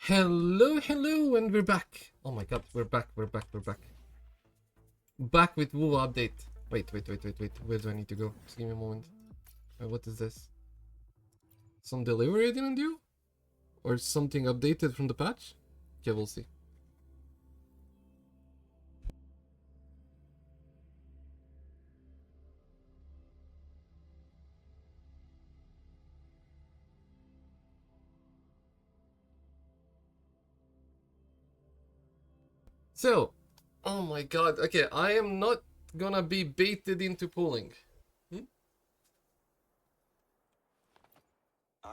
Hello, hello, and we're back. Oh my god, we're back. Back with WuWa update. Wait. Where do I need to go? Just give me a moment. What is this? Some delivery I didn't do? Or something updated from the patch? Okay, we'll see. So, oh my god, okay, I am not gonna be baited into pulling.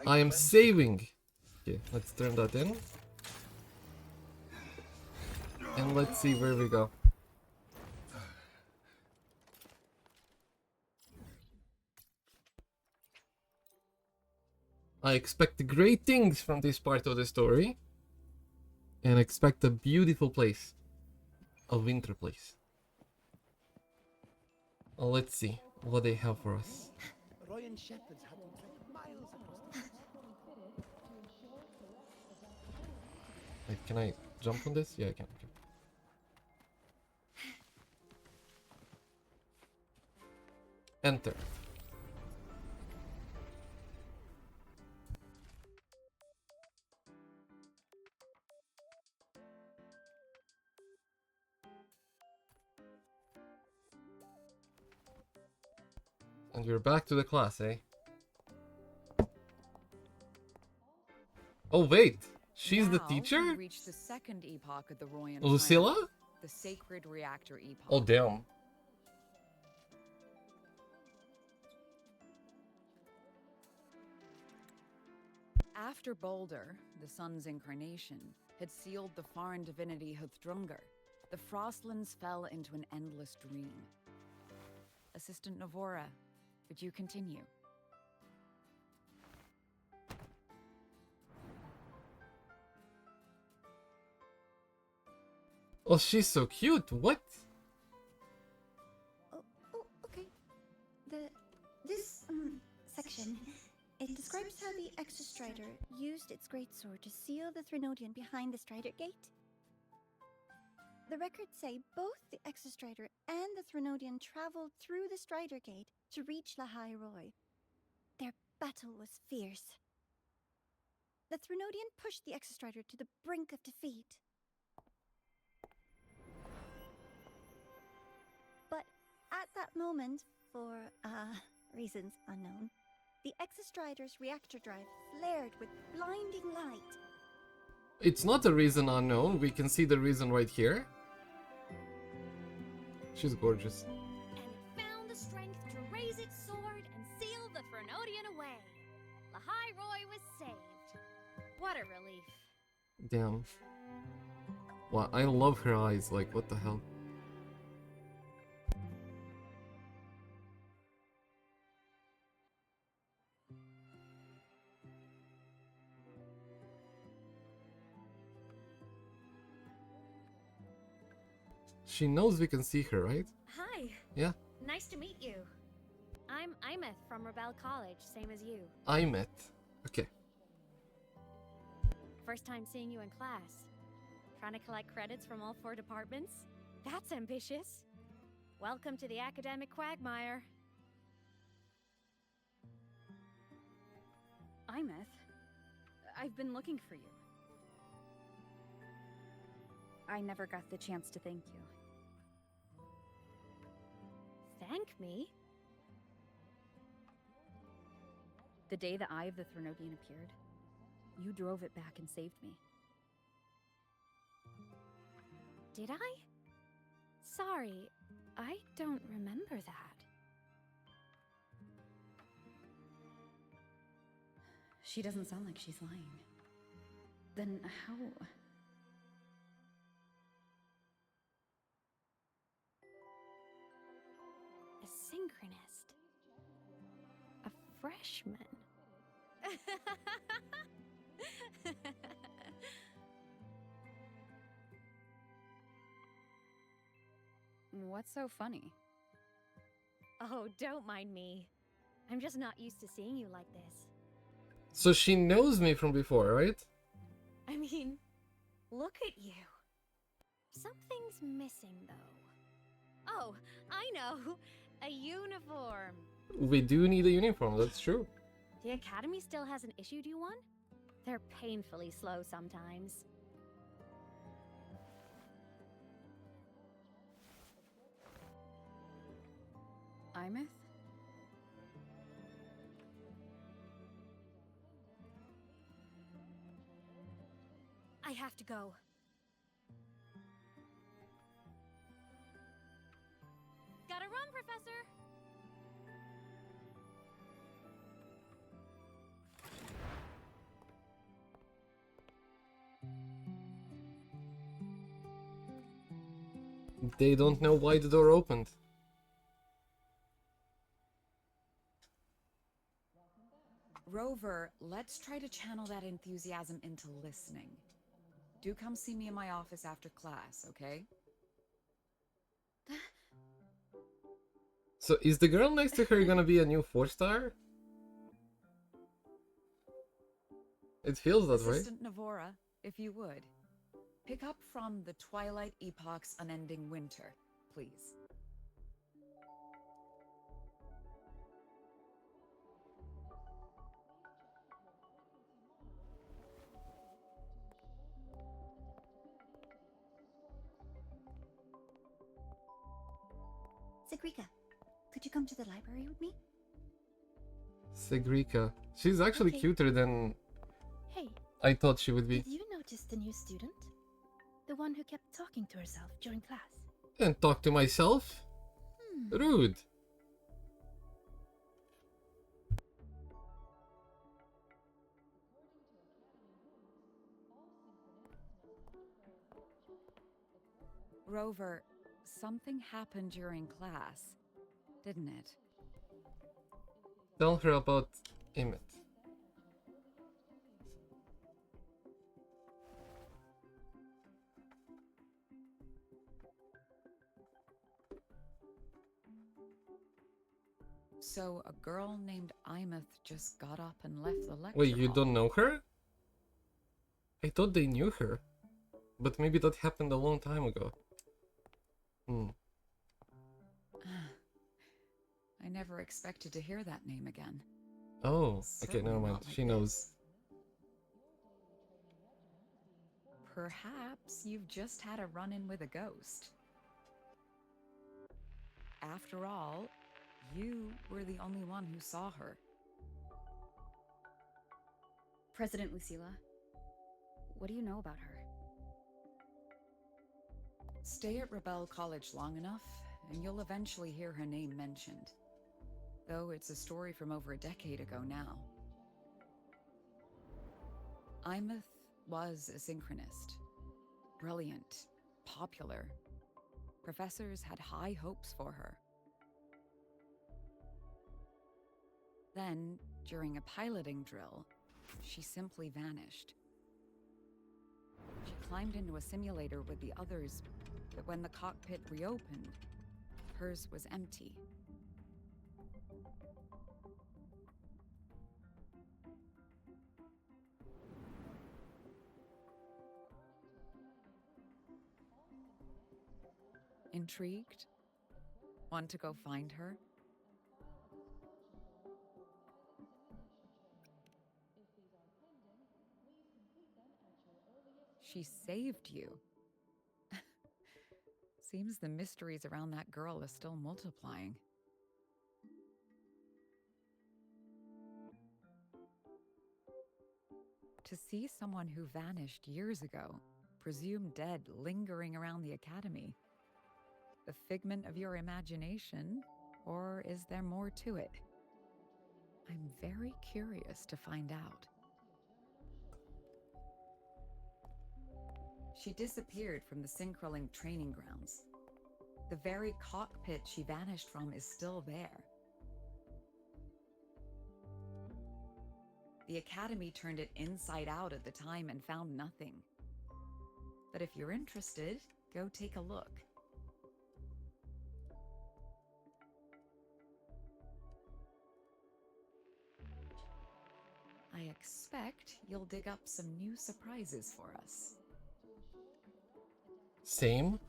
I am saving. Okay, let's turn that in. And let's see where we go. I expect great things from this part of the story. And expect a beautiful place. A winter place. Let's see what they have for us. Royan shepherds had to trek miles across the Wait, can I jump on this? Yeah, I can. Okay. Enter. And we're back to the class, eh? Oh wait, she's the teacher? We reached the second epoch of the Royan Lucilla? plan, the sacred reactor epoch. Oh damn. After Balder, the sun's incarnation, had sealed the foreign divinity Huthdrungar, the Frostlands fell into an endless dream. Assistant Navora, would you continue? Oh, she's so cute. What? Oh, okay. This section, it describes how the Exostrider used its greatsword to seal the Threnodian behind the Strider Gate. The records say both the Exostrider and the Threnodian traveled through the Strider Gate to reach Lahai Roy. Their battle was fierce. The Threnodian pushed the Exostrider to the brink of defeat. But at that moment, for reasons unknown, the Exostrider's reactor drive flared with blinding light. It's not a reason unknown. We can see the reason right here. She's gorgeous. And it found the strength to raise its sword and seal the Threnodian away. Lahai Roy was saved. What a relief. Damn. Wow, I love her eyes. Like, what the hell? She knows we can see her, right? Hi. Yeah. Nice to meet you. I'm Imeth from Rebel College, same as you. I met. Okay. First time seeing you in class. Trying to collect credits from all 4 departments? That's ambitious. Welcome to the academic quagmire. Imeth, I've been looking for you. I never got the chance to thank you. Thank me? The day the Eye of the Threnodian appeared, you drove it back and saved me. Did I? Sorry, I don't remember that. She doesn't sound like she's lying. Then how... A synchronist. A freshman. What's so funny? Oh, don't mind me. I'm just not used to seeing you like this. So she knows me from before, right? I mean, Look at you. Something's missing, though. Oh, I know. A uniform. We do need a uniform, that's true. The Academy still hasn't issued you one? They're painfully slow sometimes. Imeth? I have to go. Gotta run, Professor! They don't know why the door opened. Rover, let's try to channel that enthusiasm into listening. Do come see me in my office after class, okay? So is the girl next to her gonna be a new 4-star? It feels that way. Assistant Navora, if you would. Pick up from the Twilight Epoch's Unending Winter, please. Sigrika, could you come to the library with me? Sigrika. She's actually Okay. cuter than Hey, I thought she would be. did you notice the new student? The one who kept talking to herself during class. And talk to myself? Rude. Rover, something happened during class, didn't it? Tell her about Emmett. So a girl named Imeth just got up and left the lecture Wait, you hall. don't know her? I thought they knew her. But maybe that happened a long time ago. I never expected to hear that name again. Oh, okay, Certainly never mind. not like She knows. this. Perhaps you've just had a run-in with a ghost. After all, you were the only one who saw her. President Lucilla, what do you know about her? Stay at Rebel College long enough, and you'll eventually hear her name mentioned. Though it's a story from over a decade ago now. Imeth was a synchronist. Brilliant, popular. Professors had high hopes for her. Then, during a piloting drill, she simply vanished. She climbed into a simulator with the others, but when the cockpit reopened, hers was empty. Intrigued? Want to go find her? She saved you. Seems the mysteries around that girl are still multiplying. To see someone who vanished years ago, presumed dead, lingering around the academy. The figment of your imagination, or is there more to it? I'm very curious to find out. She disappeared from the Synchrolink training grounds. The very cockpit she vanished from is still there. The Academy turned it inside out at the time and found nothing. But if you're interested, go take a look. I expect you'll dig up some new surprises for us. Same?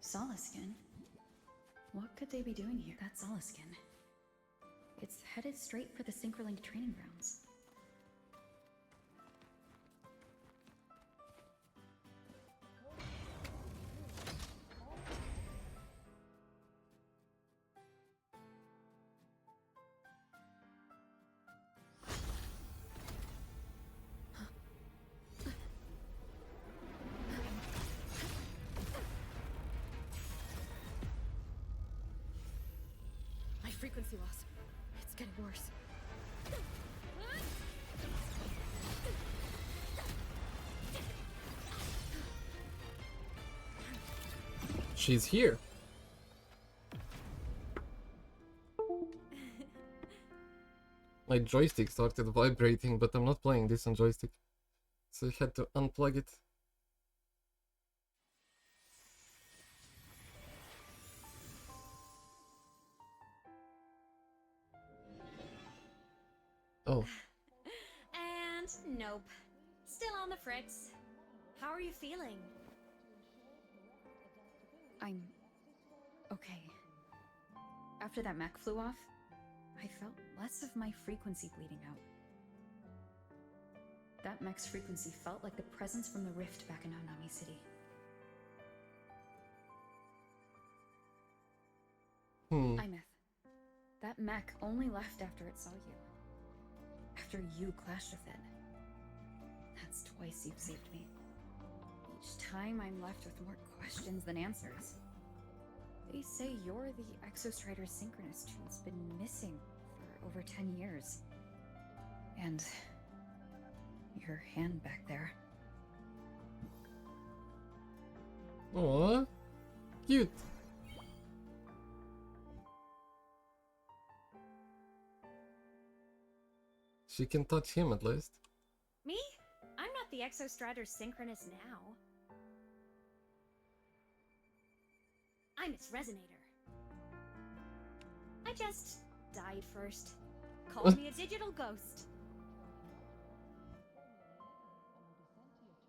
Solaskin? What could they be doing here? That's Solaskin. It's headed straight for the Synchroling training grounds. My frequency loss. It's getting worse. She's here. My joystick started vibrating, but I'm not playing this on joystick. So I had to unplug it. Oh, And nope. Still on the fritz. How are you feeling? I'm okay. After that mech flew off, I felt less of my frequency bleeding out. That mech's frequency felt like the presence from the rift back in Hanami City. Imeth, that mech only left after it saw you. After you clashed with it. That's twice you've saved me. Each time I'm left with more questions than answers. They say you're the Exostrider Synchronist who's been missing for over 10 years. And your hand back there. Aww, cute. She can touch him at least. Me? I'm not the Exostrider Synchronist now. I'm its Resonator. I just died first. Call me a digital ghost.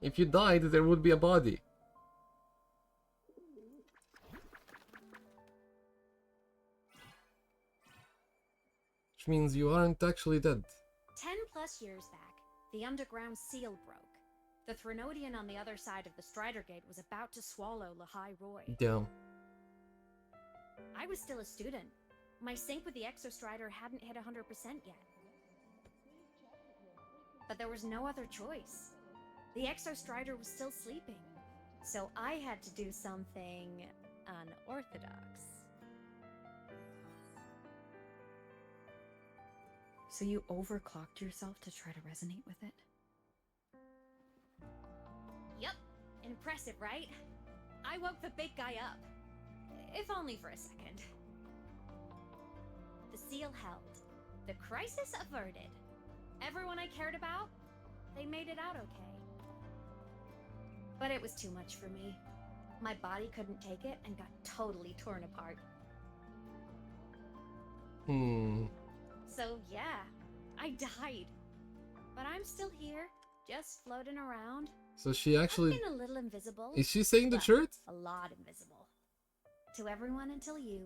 If you died, there would be a body. Which means you aren't actually dead. 10+ years back, the underground seal broke. The Threnodian on the other side of the Strider Gate was about to swallow Lahai Roy. Damn. I was still a student. My sync with the Exostrider hadn't hit 100% yet. But there was no other choice. The Exostrider was still sleeping. So I had to do something unorthodox. So you overclocked yourself to try to resonate with it? Yup. Impressive, right? I woke the big guy up. If only for a second. The seal held. The crisis averted. Everyone I cared about, they made it out okay. But it was too much for me. My body couldn't take it and got totally torn apart. So yeah, I died. But I'm still here, just floating around. So she actually... I've been a little invisible. Is she saying the but truth? A lot invisible. To everyone until you.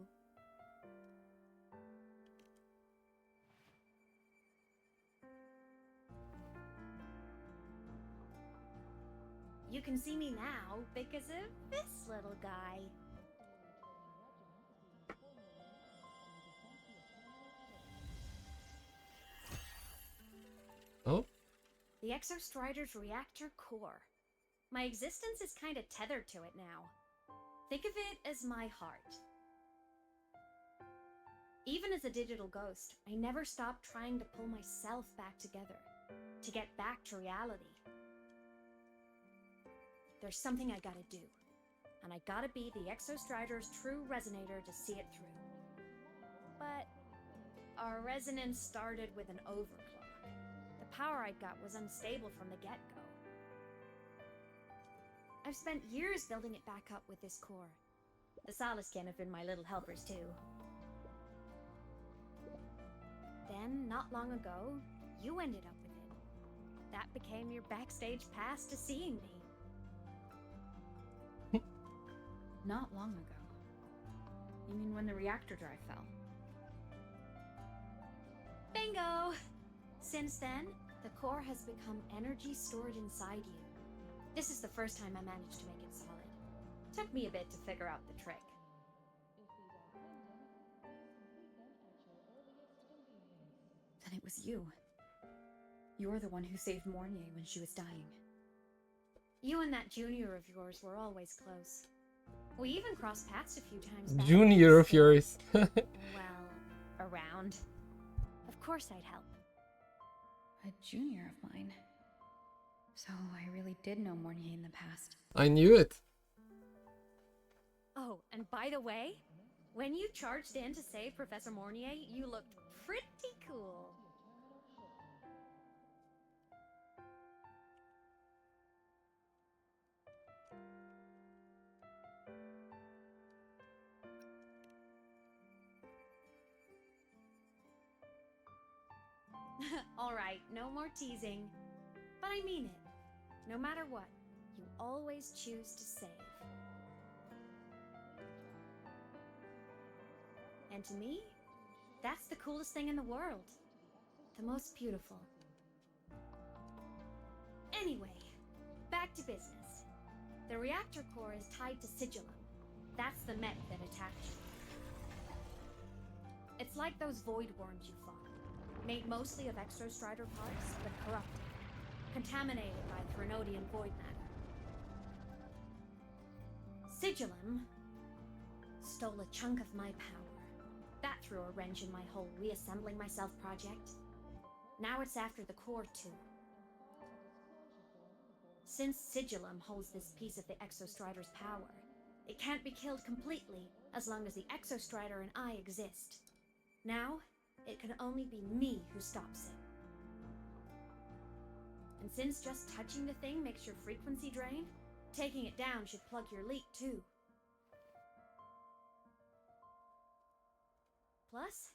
You can see me now because of this little guy. Oh? The Exostrider's reactor core. My existence is kind of tethered to it now. Think of it as my heart. Even as a digital ghost, I never stopped trying to pull myself back together, to get back to reality. There's something I gotta do, and I gotta be the Exostrider's true resonator to see it through. But our resonance started with an overclock. The power I got was unstable from the get-go. I've spent years building it back up with this core, The Soliskin have been my little helpers too. Then, not long ago, you ended up with it. That became your backstage pass to seeing me. Not long ago. You mean when the reactor drive fell? Bingo! Since then, the core has become energy stored inside you. This is the first time I managed to make it solid. Took me a bit to figure out the trick. Then it was you. You're the one who saved Mornier when she was dying. You and that junior of yours were always close. We even crossed paths a few times back Junior when of yours. well, around. Of course I'd help. A junior of mine. So I really did know Mornier in the past. I knew it. Oh, and by the way, when you charged in to save Professor Mornier, you looked pretty cool. Alright, no more teasing. But I mean it. No matter what, you always choose to save. And to me, that's the coolest thing in the world. The most beautiful. Anyway, back to business. The reactor core is tied to Sigillum. That's the mech that attacked you. It's like those void worms you fought. Made mostly of exostrider parts, but corrupted. Contaminated by Threnodian void matter. Sigillum stole a chunk of my power. That threw a wrench in my whole reassembling myself project. Now it's after the core too. Since Sigillum holds this piece of the Exostrider's power, it can't be killed completely as long as the Exostrider and I exist. Now, it can only be me who stops it. And since just touching the thing makes your frequency drain, taking it down should plug your leak too. Plus,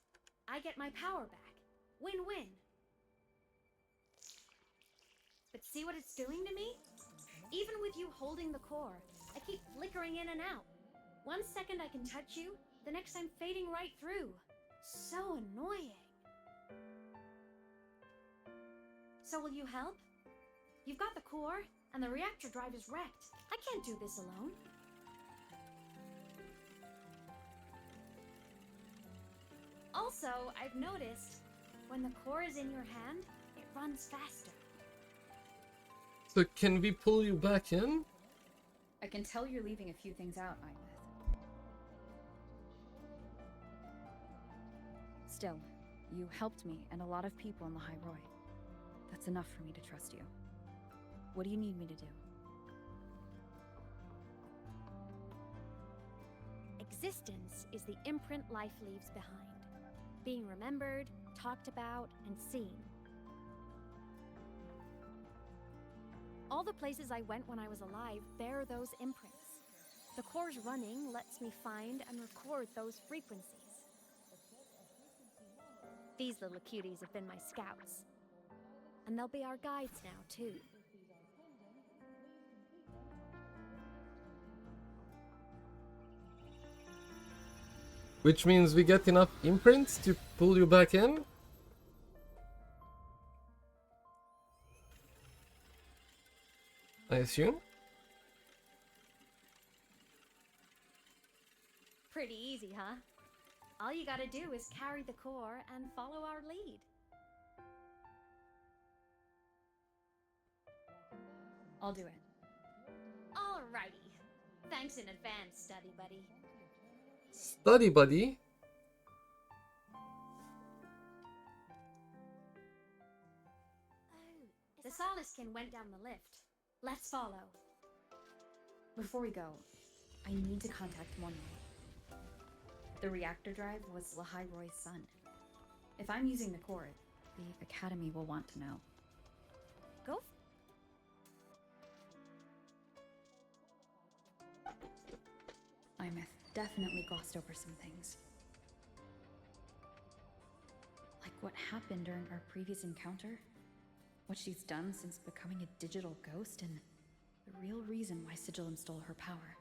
I get my power back. Win-win. But see what it's doing to me? Even with you holding the core, I keep flickering in and out. 1 second I can touch you, the next I'm fading right through. So annoying. So will you help? You've got the core, and the reactor drive is wrecked. I can't do this alone. Also, I've noticed, when the core is in your hand, it runs faster. So can we pull you back in? I can tell you're leaving a few things out, Imeth. Still, you helped me and a lot of people in the High Roy. That's enough for me to trust you. What do you need me to do? Existence is the imprint life leaves behind. Being remembered, talked about, and seen. All the places I went when I was alive bear those imprints. The core's running lets me find and record those frequencies. These little cuties have been my scouts. And they'll be our guides now, too. Which means we get enough imprints to pull you back in? I assume? Pretty easy, huh? All you gotta do is carry the core and follow our lead. I'll do it. Alrighty. Thanks in advance, study buddy. Study buddy? The Soliskin went down the lift. Let's follow. Before we go, I need to contact Mornier. The reactor drive was Lahai Roy's son. If I'm using the core, the Academy will want to know. Go. Imeth, definitely glossed over some things. Like what happened during our previous encounter, what she's done since becoming a digital ghost, and the real reason why Sigillum stole her power.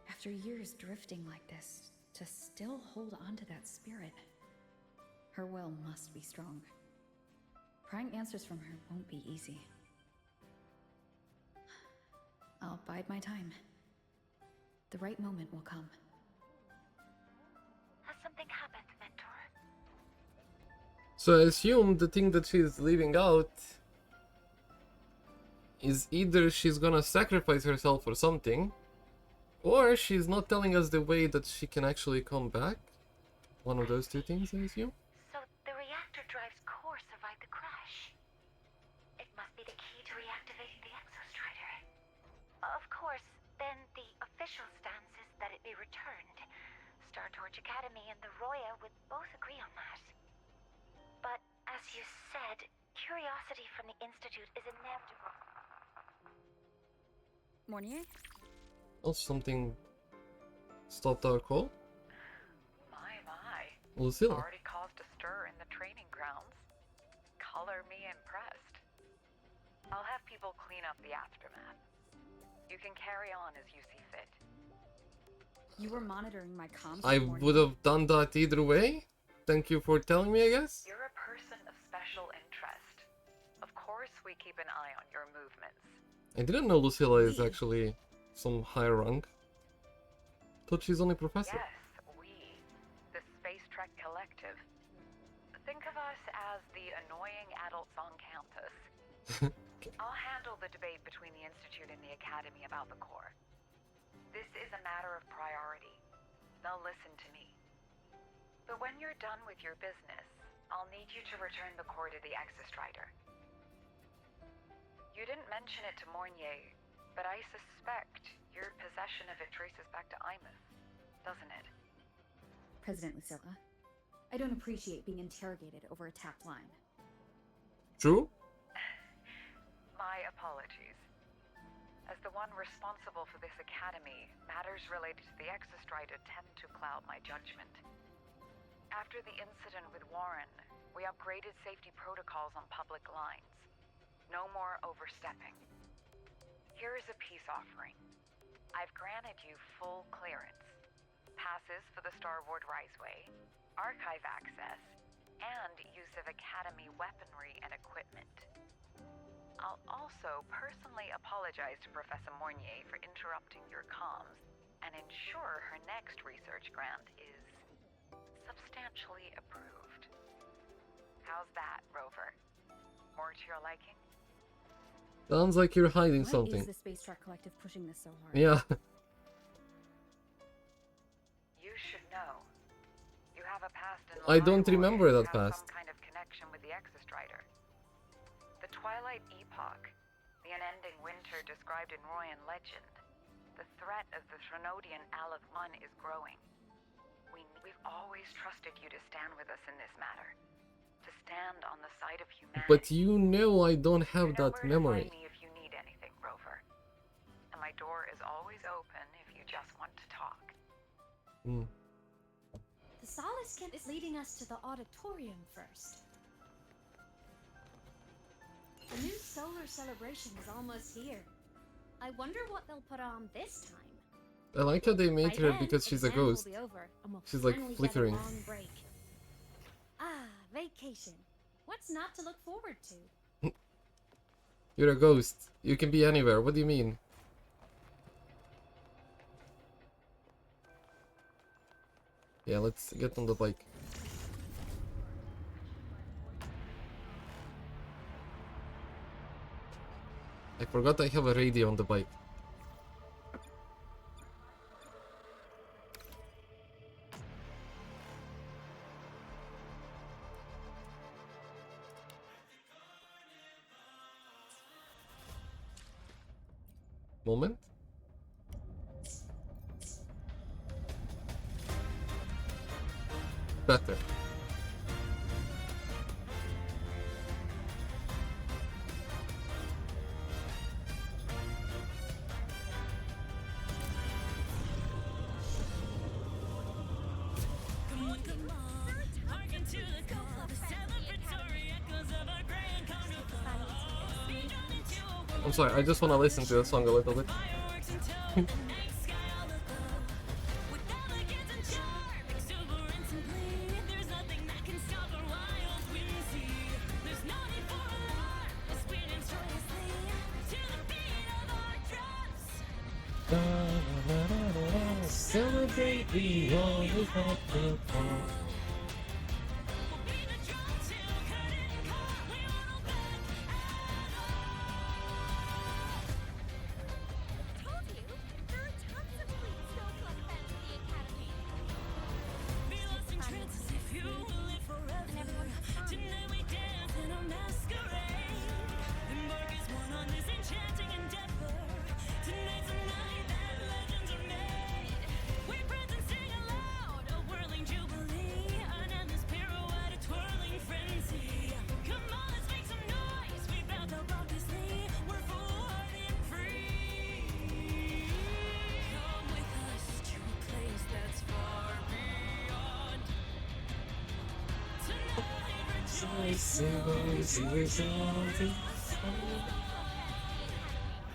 After years drifting like this, to still hold on to that spirit, her will must be strong. Prying answers from her won't be easy. I'll bide my time. The right moment will come. Has something happened, Mentor? So I assume the thing that she's leaving out is either she's gonna sacrifice herself or something, or she's not telling us the way that she can actually come back. One of those two things, I assume. So the reactor drive's core survived the crash. It must be the key to reactivating the Exostrider. Of course, then the official stance is that it be returned. Star Torch Academy and the Roya would both agree on that. But as you said, curiosity from the Institute is inevitable. Mornier? Oh, something stopped our call? My. Lucilla. Already caused a stir in the training grounds. Color me impressed. I'll have people clean up the aftermath. You can carry on as you see fit. You were monitoring my comms I this morning. would have done that either way. Thank you for telling me, I guess. You're a person of special interest. Of course we keep an eye on your movements. I didn't know Lucilla is actually some higher rank. Thought she's only professor. Yes, we. The Space Trek Collective. Think of us as the annoying adults on campus. I'll handle the debate between the Institute and the Academy about the core. This is a matter of priority. Now listen to me. But when you're done with your business, I'll need you to return the core to the Exostrider. You didn't mention it to Mornier, but I suspect your possession of it traces back to Imus, doesn't it? President Lucilla, I don't appreciate being interrogated over a tapped line. True? My apologies. As the one responsible for this academy, matters related to the Exostrider tend to cloud my judgment. After the incident with Warren, we upgraded safety protocols on public lines. No more overstepping. Here is a peace offering. I've granted you full clearance. Passes for the Starboard Riseway, archive access, and use of Academy weaponry and equipment. I'll also personally apologize to Professor Mornier for interrupting your comms and ensure her next research grant is substantially approved. How's that, Rover? More to your liking? Sounds like you're hiding Why something. is the Space Truck Collective pushing this so hard? Yeah. You should know. You have a past in I don't Leroy, remember you that have past. Some kind of connection with the Exostrider. The Twilight Epoch, the unending winter described in Royan legend. The threat of the Threnodian Aleph I is growing. We've always trusted you to stand with us in this matter. To stand on the side of humanity. But you know I don't have You know that where to memory. find me if you need anything, Rover. And my door is always open if you just want to talk. Hmm. The Solace Camp is leading us to the auditorium first. The new solar celebration is almost here. I wonder what they'll put on this time. I like how they made By her then, because she's a exams will ghost. be over, and we'll She's like finally get a flickering. long break. Ah, vacation. What's not to look forward to? You're a ghost. You can be anywhere. What do you mean? Yeah, let's get on the bike. I forgot I have a radio on the bike. Moment. Better. I'm sorry, I just want to listen to the song a little bit. Celebrate the all we have been for. Told you, there are tons of fleet snowflake fans at the academy. And everyone has fun.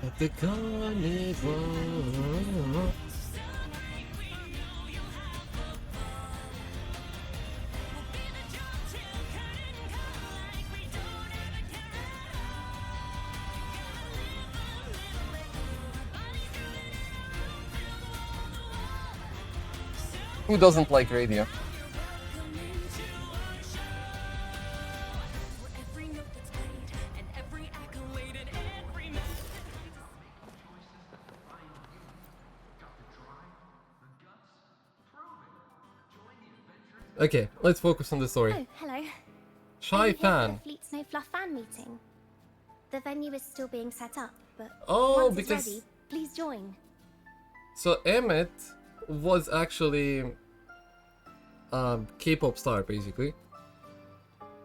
At the carnival. Who doesn't like radio? Okay, let's focus on the story. Oh, hello. Shy Are you here for fan. the Fleet Snow Fluff fan meeting? The venue is still being set up, but Oh, once because it's ready, please join. so Emmett was actually K-pop star basically.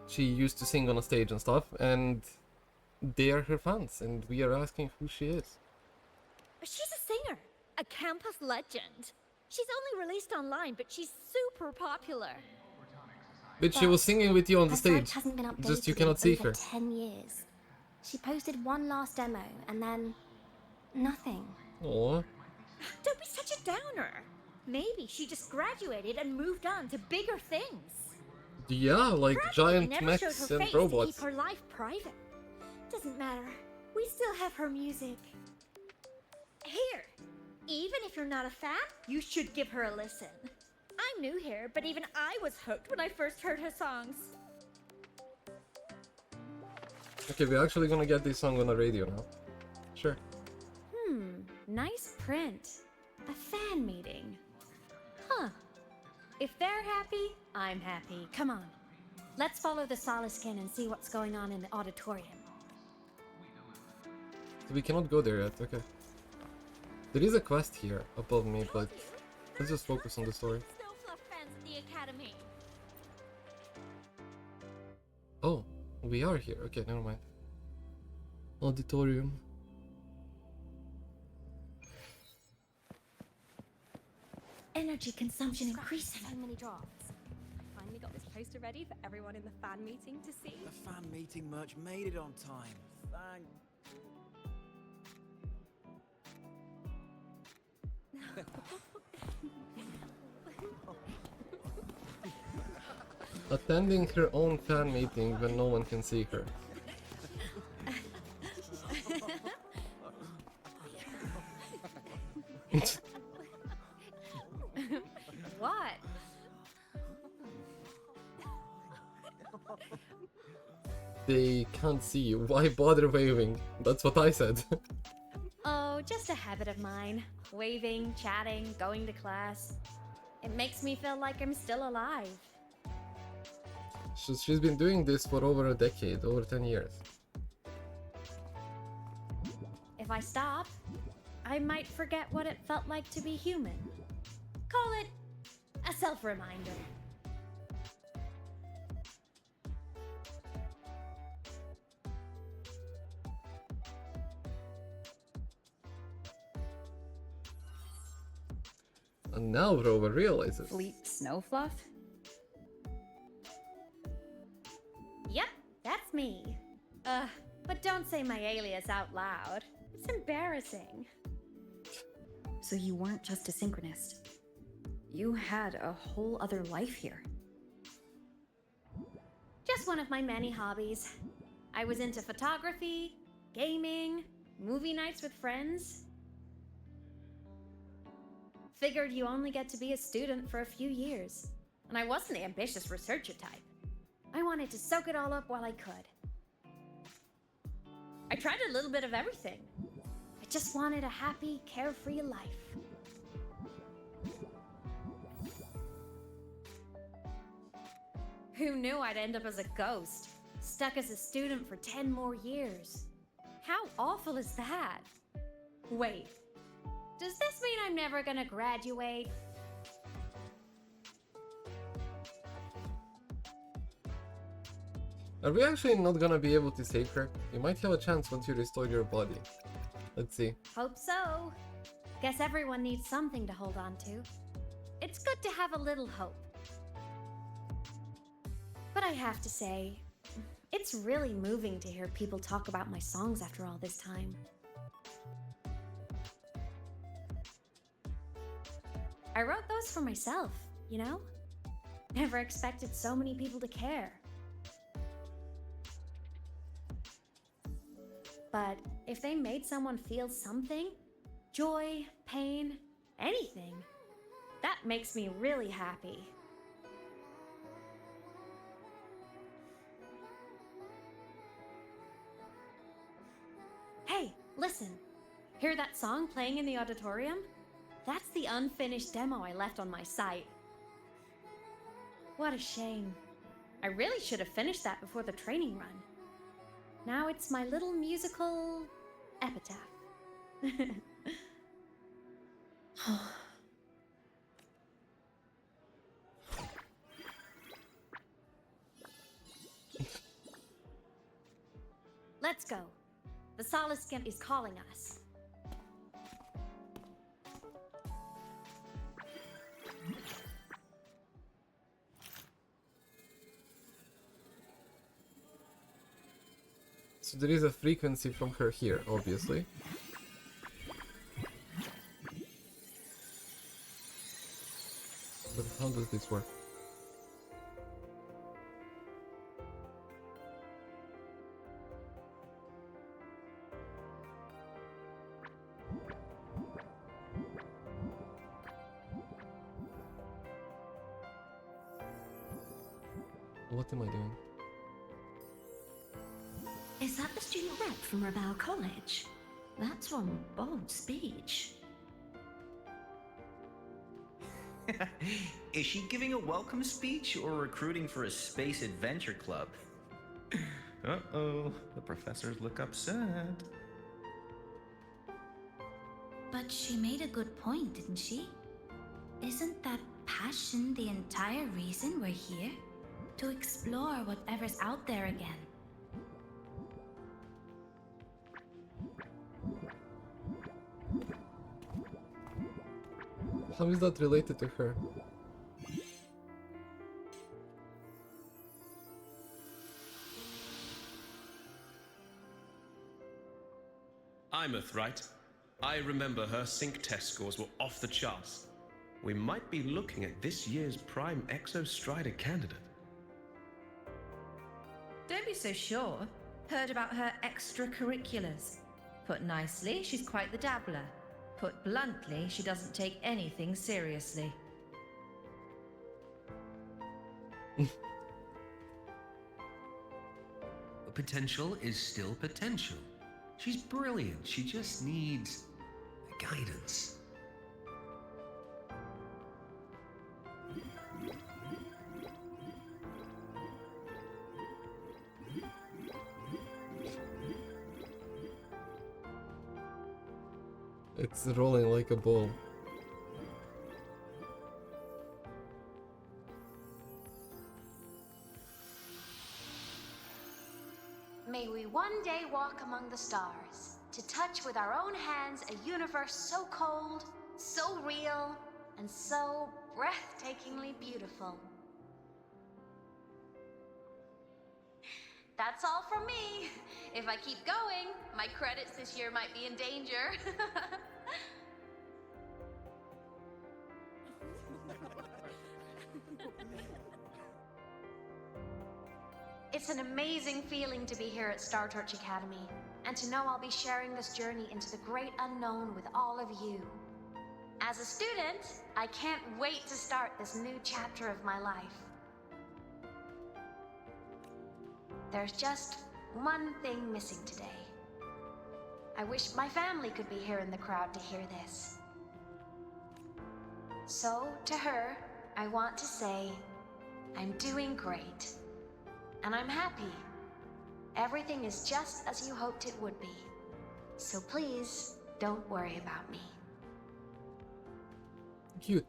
She used to sing on a stage and stuff, and they are her fans, and we are asking who she is. She's a singer, a campus legend. She's only released online, but she's super popular. But she was singing with you on the Her site stage. hasn't been updated Just you in cannot see over her. 10 years. She posted one last demo, and then nothing. Aw. Don't be such a downer. Maybe she just graduated and moved on to bigger things. Yeah, like Probably giant never mechs showed her and face to robots. keep her life private. Doesn't matter. We still have her music. Here, even if you're not a fan, you should give her a listen. I'm new here, but even I was hooked when I first heard her songs. Okay, we're actually gonna get this song on the radio now. Sure. Nice print. A fan meeting. Huh. If they're happy, I'm happy. Come on. Let's follow the Soliskin and see what's going on in the auditorium. So we cannot go there yet, okay. There is a quest here above me, but let's just focus on the story. Snowfluff fans at the academy. Oh, we are here. Okay, never mind. Auditorium. Energy consumption increasing. So many drops. I finally got this poster ready for everyone in the fan meeting to see. The fan meeting merch made it on time. Thank. Attending her own fan meeting when no one can see her. What? They can't see you. Why bother waving? That's what I said. Oh, just a habit of mine. Waving, chatting, going to class. It makes me feel like I'm still alive. She's been doing this for over a decade, over 10 years. If I stop, I might forget what it felt like to be human. Call it a self-reminder. And now Rover realizes. Fleet Snowfluff? Yep, that's me. But don't say my alias out loud. It's embarrassing. So you weren't just a synchronist. You had a whole other life here. Just one of my many hobbies. I was into photography, gaming, movie nights with friends. Figured you only get to be a student for a few years. And I wasn't the ambitious researcher type. I wanted to soak it all up while I could. I tried a little bit of everything. I just wanted a happy, carefree life. Who knew I'd end up as a ghost, stuck as a student for 10 more years? How awful is that? Wait, does this mean I'm never gonna graduate? Are we actually not gonna be able to save her? You might have a chance once you restore your body. Let's see. Hope so. Guess everyone needs something to hold on to. It's good to have a little hope. But I have to say, it's really moving to hear people talk about my songs after all this time. I wrote those for myself, you know? Never expected so many people to care. But if they made someone feel something, joy, pain, anything, that makes me really happy. Hey, listen. Hear that song playing in the auditorium? That's the unfinished demo I left on my site. What a shame. I really should have finished that before the training run. Now it's my little musical epitaph. Let's go. The Solace Skimp is calling us. So there is a frequency from her here, obviously. But how does this work? What am I doing? Is that the student rep from Rebel College? That's one bold speech. Is she giving a welcome speech or recruiting for a space adventure club? Uh-oh, the professors look upset. But she made a good point, didn't she? Isn't that passion the entire reason we're here? To explore whatever's out there again. How is that related to her? Imeth, right? I remember her sync test scores were off the charts. We might be looking at this year's prime Exostrider candidate. Don't be so sure. Heard about her extracurriculars. Put nicely, she's quite the dabbler. Put bluntly, she doesn't take anything seriously. Potential is still potential. She's brilliant. She just needs guidance. It's rolling like a ball. May we one day walk among the stars, to touch with our own hands a universe so cold, so real, and so breathtakingly beautiful. That's all from me. If I keep going, my credits this year might be in danger. It's an amazing feeling to be here at Star Torch Academy, and to know I'll be sharing this journey into the great unknown with all of you. As a student, I can't wait to start this new chapter of my life. There's just one thing missing today. I wish my family could be here in the crowd to hear this. So, to her, I want to say, I'm doing great. And I'm happy. Everything is just as you hoped it would be. So please, don't worry about me. Cute.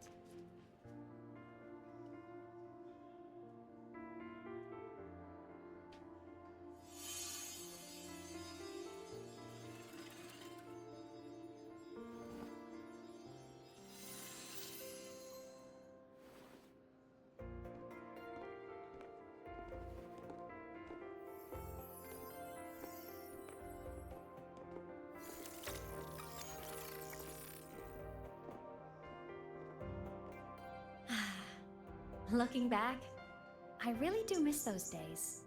Looking back, I really do miss those days.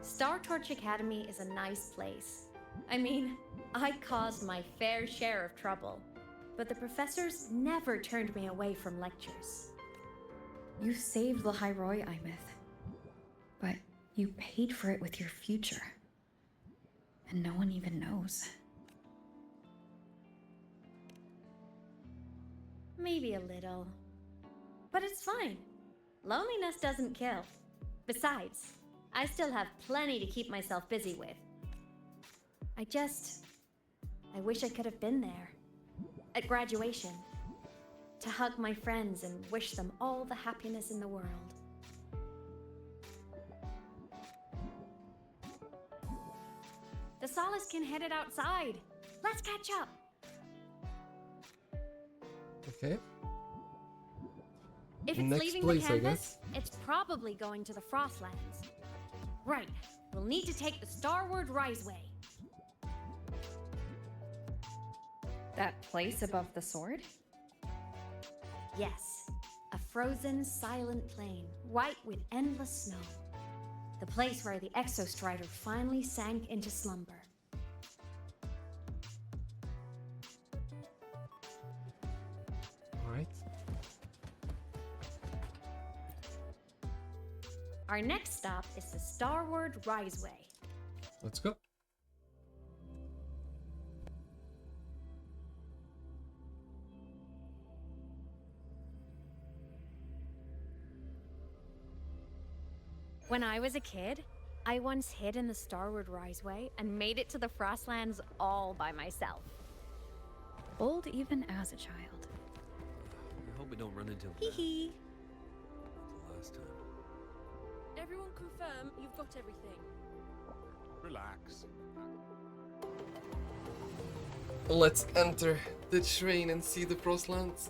Star Torch Academy is a nice place. I mean, I caused my fair share of trouble, but the professors never turned me away from lectures. You saved the Hyroi, Imeth. But you paid for it with your future. And no one even knows. Maybe a little. But it's fine. Loneliness doesn't kill. Besides, I still have plenty to keep myself busy with. I wish I could have been there. At graduation. To hug my friends and wish them all the happiness in the world. The Solace can head it outside. Let's catch up. Okay. If it's Next leaving place, the I campus, guess. it's probably going to the Frostlands. Right. We'll need to take the Starward Riseway. That place above the sword? Yes. A frozen, silent plain, white with endless snow. The place where the Exostrider finally sank into slumber. Alright. Our next stop is the Starward Riseway. Let's go. When I was a kid, I once hid in the Starward Riseway and made it to the Frostlands all by myself. Bold even as a child. I hope we don't run into Hee hee. the last time. Everyone confirm you've got everything. Relax. Let's enter the train and see the Frostlands.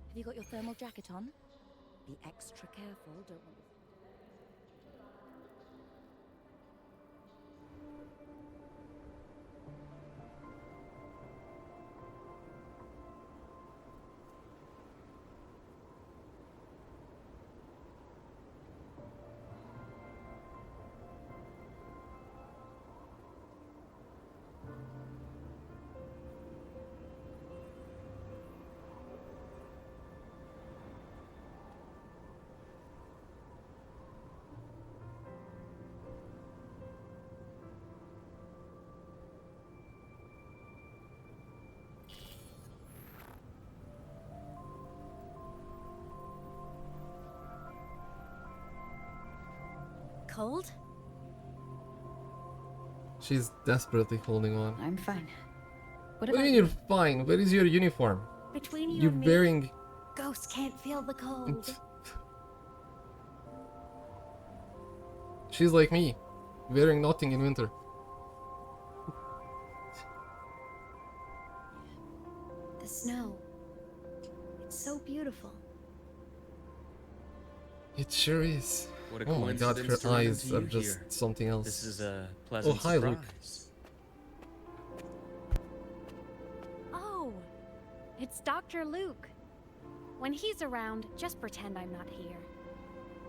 Have you got your thermal jacket on? Be extra careful, don't want to... cold? She's desperately holding on. I'm fine. What do you mean you're fine? Where is your uniform? Between you You're and me, wearing... ghosts can't feel the cold. She's like me, wearing nothing in winter. The snow. It's so beautiful. It sure is. What a Oh my god, coincidence to her run eyes into are you just here. something else. This is a pleasant Oh, hi, Luke. surprise. Oh, it's Dr. Luke. When he's around, just pretend I'm not here.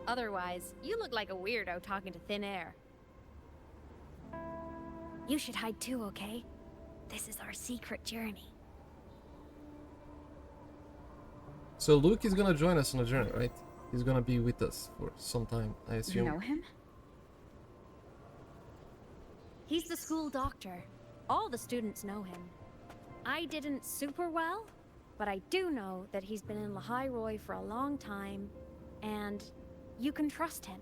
Otherwise, you look like a weirdo talking to thin air. You should hide too, okay? This is our secret journey. So Luke is gonna join us on the journey, right? He's gonna be with us for some time, I You assume. know him? He's the school doctor. All the students know him. I didn't super well, but I do know that he's been in Lehigh Roy for a long time, and you can trust him.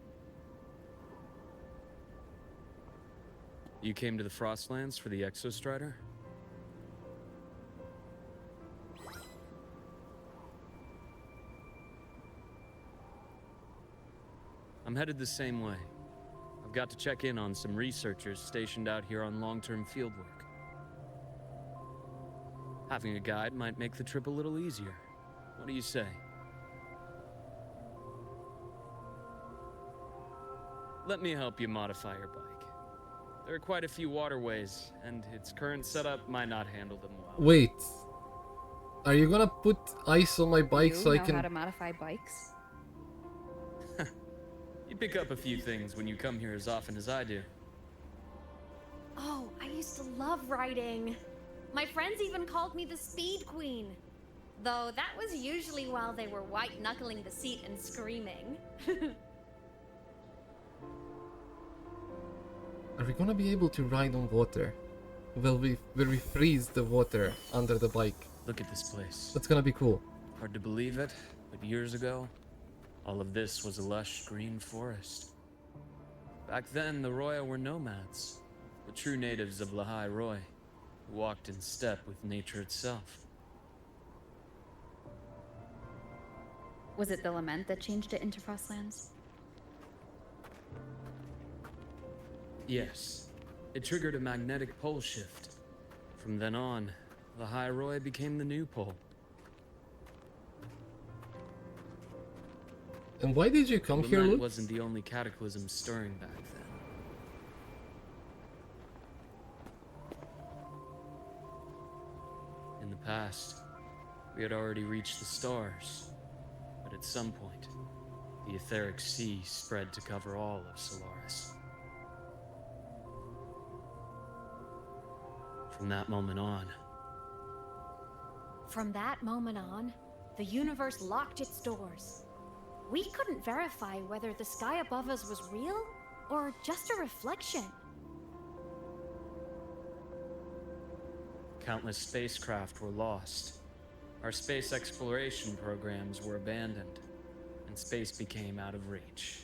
You came to the Frostlands for the Exostrider? I'm headed the same way. I've got to check in on some researchers stationed out here on long-term fieldwork. Having a guide might make the trip a little easier. What do you say? Let me help you modify your bike. There are quite a few waterways, and its current setup might not handle them well. Wait. Are you gonna put ice on my bike You so I know can... how to modify bikes? You pick up a few things when you come here as often as I do. Oh, I used to love riding. My friends even called me the Speed Queen. Though that was usually while they were white-knuckling the seat and screaming. Are we gonna be able to ride on water? Will we freeze the water under the bike? Look at this place. That's gonna be cool. Hard to believe it, but years ago, all of this was a lush green forest. Back then, the Roya were nomads, the true natives of Lehigh Roy, who walked in step with nature itself. Was it the lament that changed it into Frostlands? Yes, it triggered a magnetic pole shift. From then on, Lehigh Roy became the new pole. And why did you come here, Lament Luke? wasn't the only cataclysm stirring back then. In the past, we had already reached the stars, but at some point, the etheric sea spread to cover all of Solaris. From that moment on, the universe locked its doors. We couldn't verify whether the sky above us was real or just a reflection. countless spacecraft were lost. Our space exploration programs were abandoned, and space became out of reach.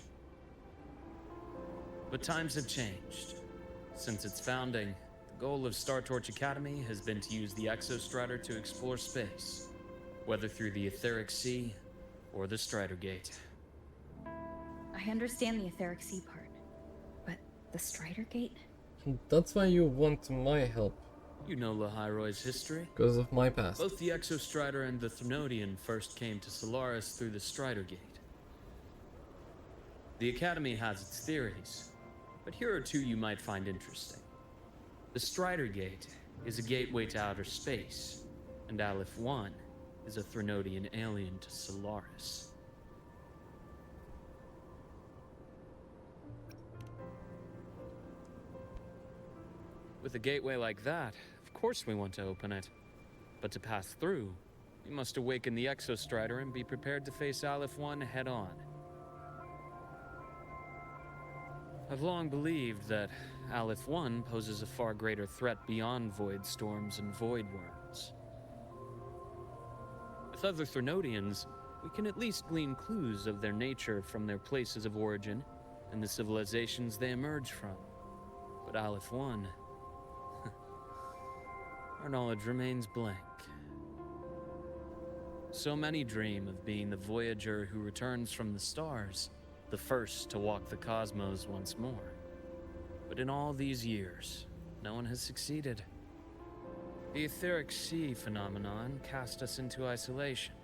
But times have changed. Since its founding, the goal of Star Torch Academy has been to use the Exostrider to explore space, whether through the Etheric Sea or the Strider Gate. I understand the Etheric Sea part, but the Strider Gate? That's why you want my help. You know Lehigh Roy's history? Because of my past. Both the Exostrider and the Threnodian first came to Solaris through the Strider Gate. The Academy has its theories, but here are two you might find interesting. The Strider Gate is a gateway to outer space, and Aleph 1 is a Threnodian alien to Solaris. With a gateway like that, of course we want to open it. But to pass through, we must awaken the Exostrider and be prepared to face Aleph 1 head-on. I've long believed that Aleph 1 poses a far greater threat beyond void storms and void worms. With other Threnodians, we can at least glean clues of their nature from their places of origin and the civilizations they emerge from. But Aleph 1, our knowledge remains blank. So many dream of being the voyager who returns from the stars, the first to walk the cosmos once more. But in all these years, no one has succeeded. The etheric sea phenomenon cast us into isolation,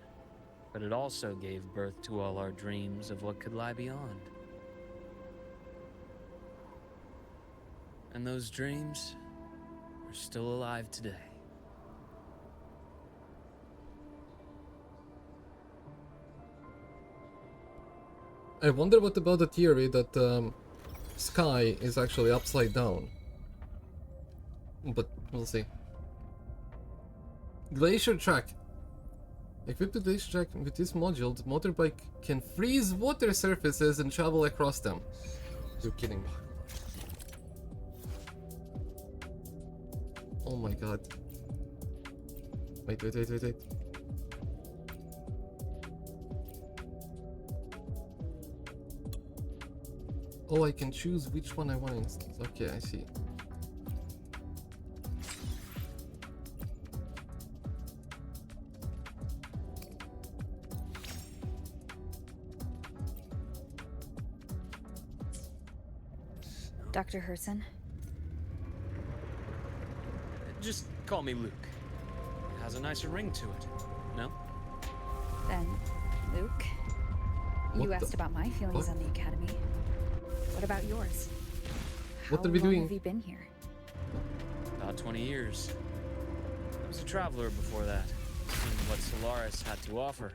but it also gave birth to all our dreams of what could lie beyond. And those dreams are still alive today. I wonder what about the theory that sky is actually upside down. But we'll see. Glacier track. Equipped with glacier track with this module, the motorbike can freeze water surfaces and travel across them. You're kidding me. Oh my god. Wait. Oh, I can choose which one I want to install. Okay, I see. Dr. Herson? Just call me Luke. It has a nicer ring to it, no? Then, Luke, you asked about my feelings on the Academy. What about yours? What are we doing? How long have you been here? About 20 years. I was a traveler before that, seeing what Solaris had to offer.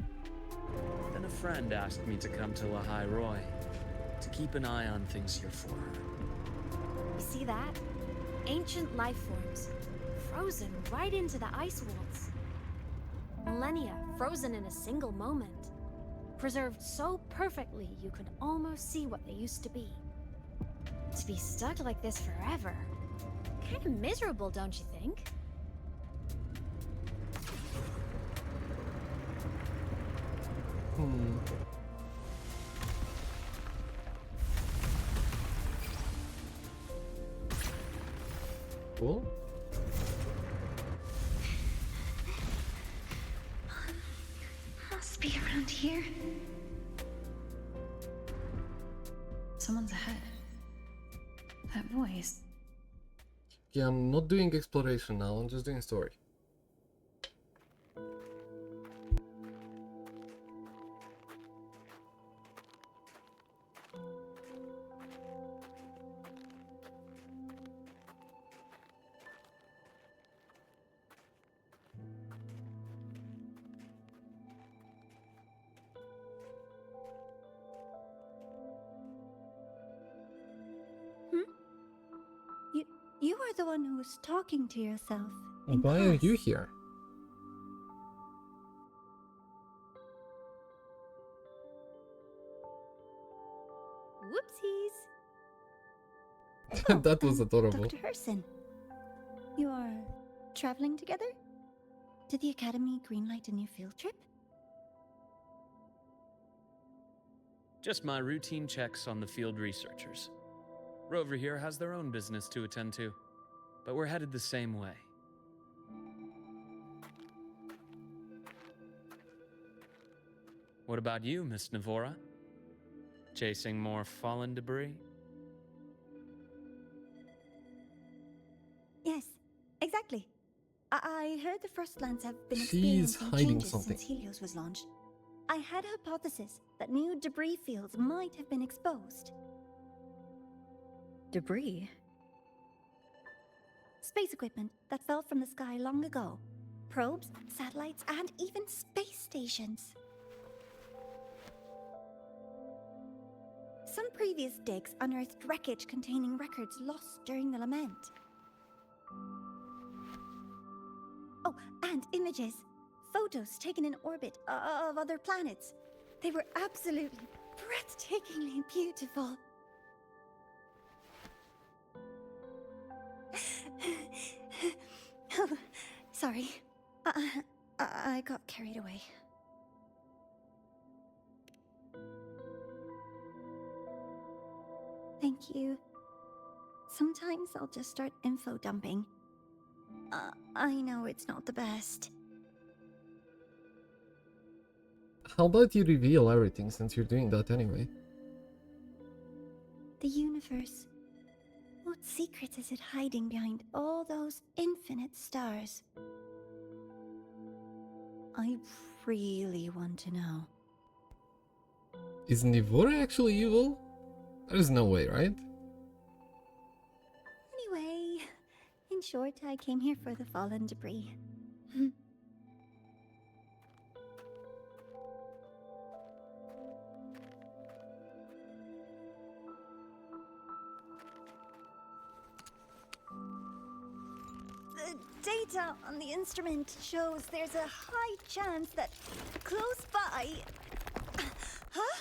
Then a friend asked me to come to Lahai Roy, to keep an eye on things here for her. You see that? Ancient life forms, frozen right into the ice walls. Millennia frozen in a single moment. Preserved so perfectly you could almost see what they used to be. To be stuck like this forever. Kind of miserable, don't you think? Cool. Must be around here. Someone's ahead. That voice. Yeah, I'm not doing exploration now, I'm just doing story. You are the one who was talking to yourself. Why are you here? Whoopsies. That was adorable. Dr. Herson, you are traveling together? Did the Academy greenlight a new field trip? Just my routine checks on the field researchers. Rover here has their own business to attend to, but we're headed the same way. What about you, Miss Navora? Chasing more fallen debris? Yes, exactly. I heard the Frostlands have been She's experiencing hiding changes something. since Helios was launched. I had a hypothesis that new debris fields might have been exposed. Debris? Space equipment that fell from the sky long ago. Probes, satellites, and even space stations. Some previous digs unearthed wreckage containing records lost during the lament. Oh, and images. Photos taken in orbit of other planets. They were absolutely breathtakingly beautiful. Oh, sorry. I got carried away. you. Sometimes I'll just start info dumping. I know it's not the best. How about you reveal everything since you're doing that anyway? The universe. What secrets is it hiding behind all those infinite stars? I really want to know. Is Nivora actually evil? There's no way, right? Anyway, in short, I came here for the fallen debris. The data on the instrument shows there's a high chance that close by... Huh?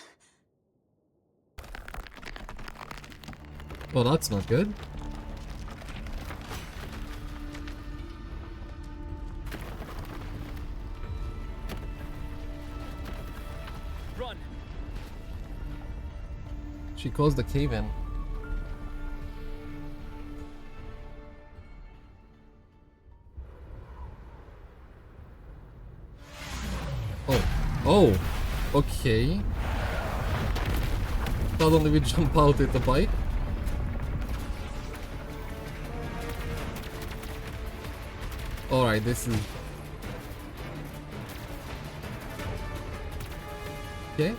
Well, that's not good. Run! She caused the cave in. Oh, okay. Not only we jump out with the bike. Alright, this is... Okay.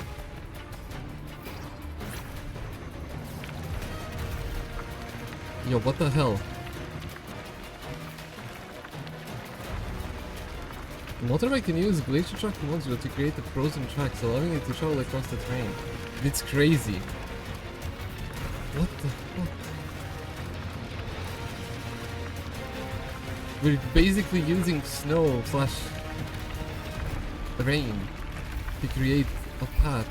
Yo, what the hell? The motorbike can use glacier track module to create a frozen tracks, allowing it to travel across the terrain. It's crazy. What the fuck? We're basically using snow slash rain to create a path.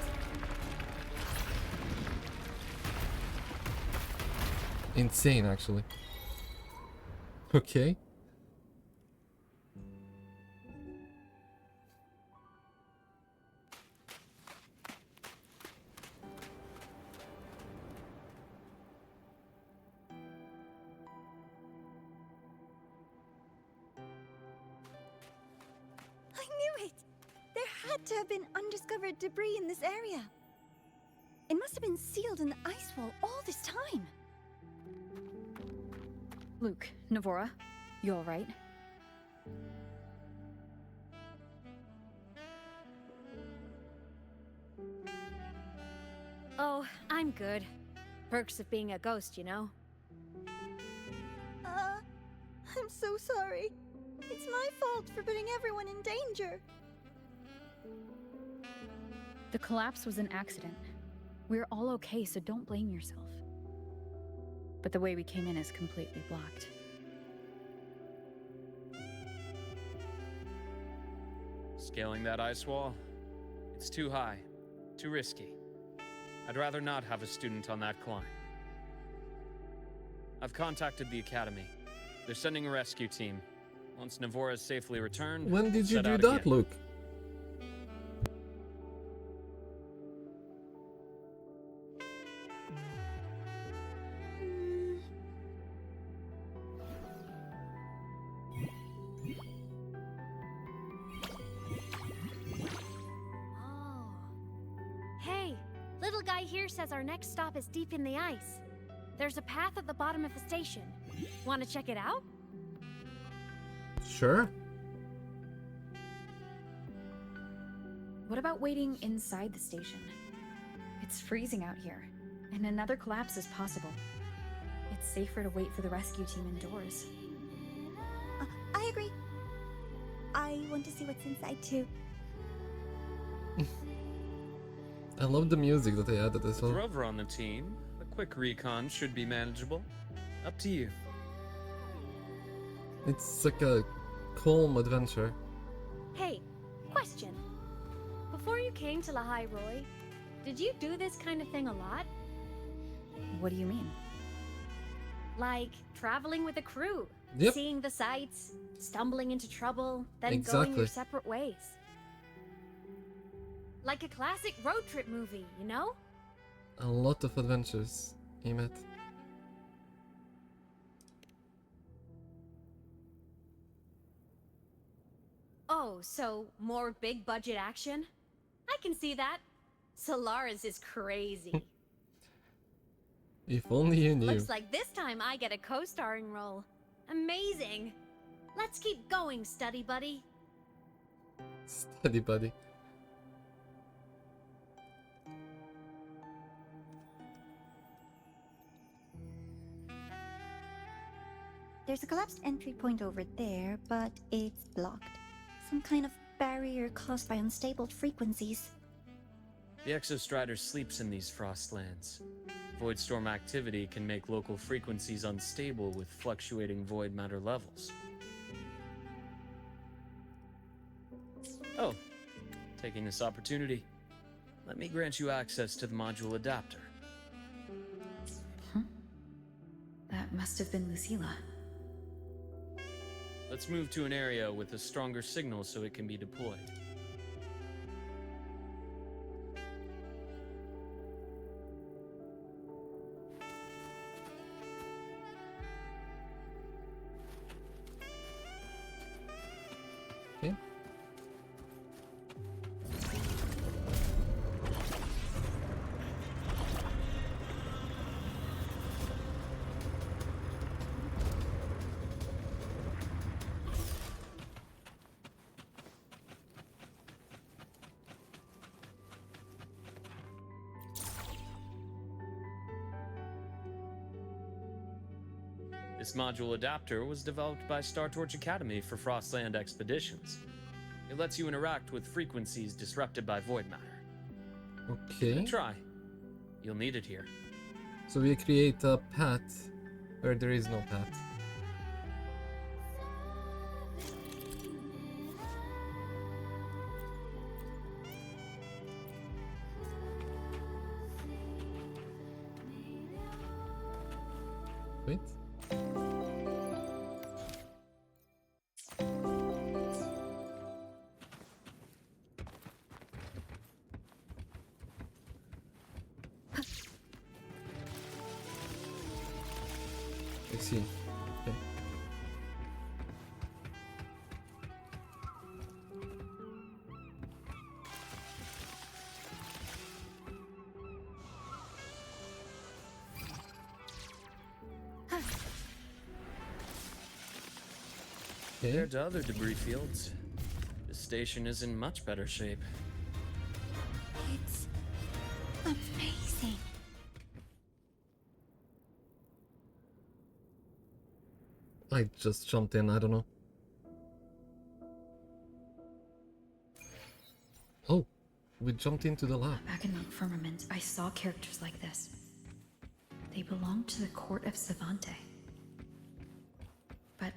Insane, actually. Okay. I knew it! There had to have been undiscovered debris in this area. It must have been sealed in the ice wall all this time. Luke, Navora, you alright? Oh, I'm good. Perks of being a ghost, you know? I'm so sorry. It's my fault for putting everyone in danger. The collapse was an accident. We're all okay, so don't blame yourself. But the way we came in is completely blocked. Scaling that ice wall? It's too high, too risky. I'd rather not have a student on that climb. I've contacted the academy. They're sending a rescue team. Once Navora is safely returned, When did you set do out that, again. Luke? Hey, little guy here says our next stop is deep in the ice. There's a path at the bottom of the station. Want to check it out? Sure. What about waiting inside the station? It's freezing out here, and another collapse is possible. It's safer to wait for the rescue team indoors. I agree. I want to see what's inside too. I love the music that they added as With well. Rover on the team, a quick recon should be manageable. Up to you. It's like a calm adventure. Hey, question. Before you came to Lahai Roy, did you do this kind of thing a lot? What do you mean? Like traveling with a crew, Yep. seeing the sights, stumbling into trouble, then going Exactly. your separate ways. Like a classic road trip movie, you know? A lot of adventures, Emet. Oh, so more big budget action? I can see that. Solaris is crazy. If only you knew. Looks like this time I get a co-starring role. Amazing. Let's keep going, study buddy. Study buddy. There's a collapsed entry point over there, but it's blocked. Some kind of barrier caused by unstable frequencies. The Exostrider sleeps in these frostlands. Void storm activity can make local frequencies unstable with fluctuating void matter levels. Oh, taking this opportunity, let me grant you access to the module adapter. That must have been Lucilla. Let's move to an area with a stronger signal so it can be deployed. Okay. This module adapter was developed by Star Torch Academy for Frostland expeditions. It lets you interact with frequencies disrupted by void matter. Okay. Try. You'll need it here. So we create a path where there is no path. Wait. I see. Okay. Compared to other debris fields, this station is in much better shape. It's amazing. I just jumped in, I don't know. Oh, we jumped into the lab. Back in Mount Firmament, I saw characters like this. They belonged to the court of Savante. But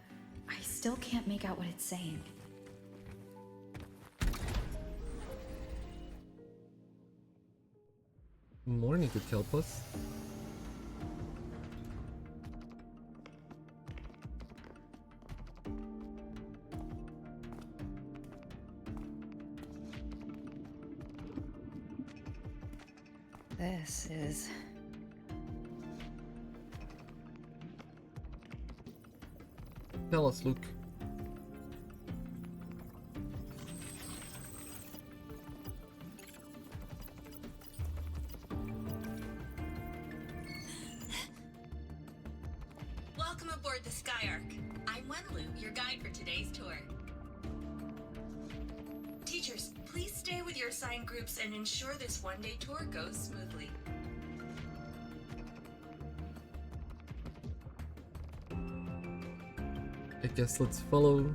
I still can't make out what it's saying. Morning could help us. This is... Tell us, Luke. Welcome aboard the Skyark. I'm Wenlu, your guide for today's tour. Teachers, please stay with your assigned groups and ensure this one-day tour goes smoothly. I guess let's follow.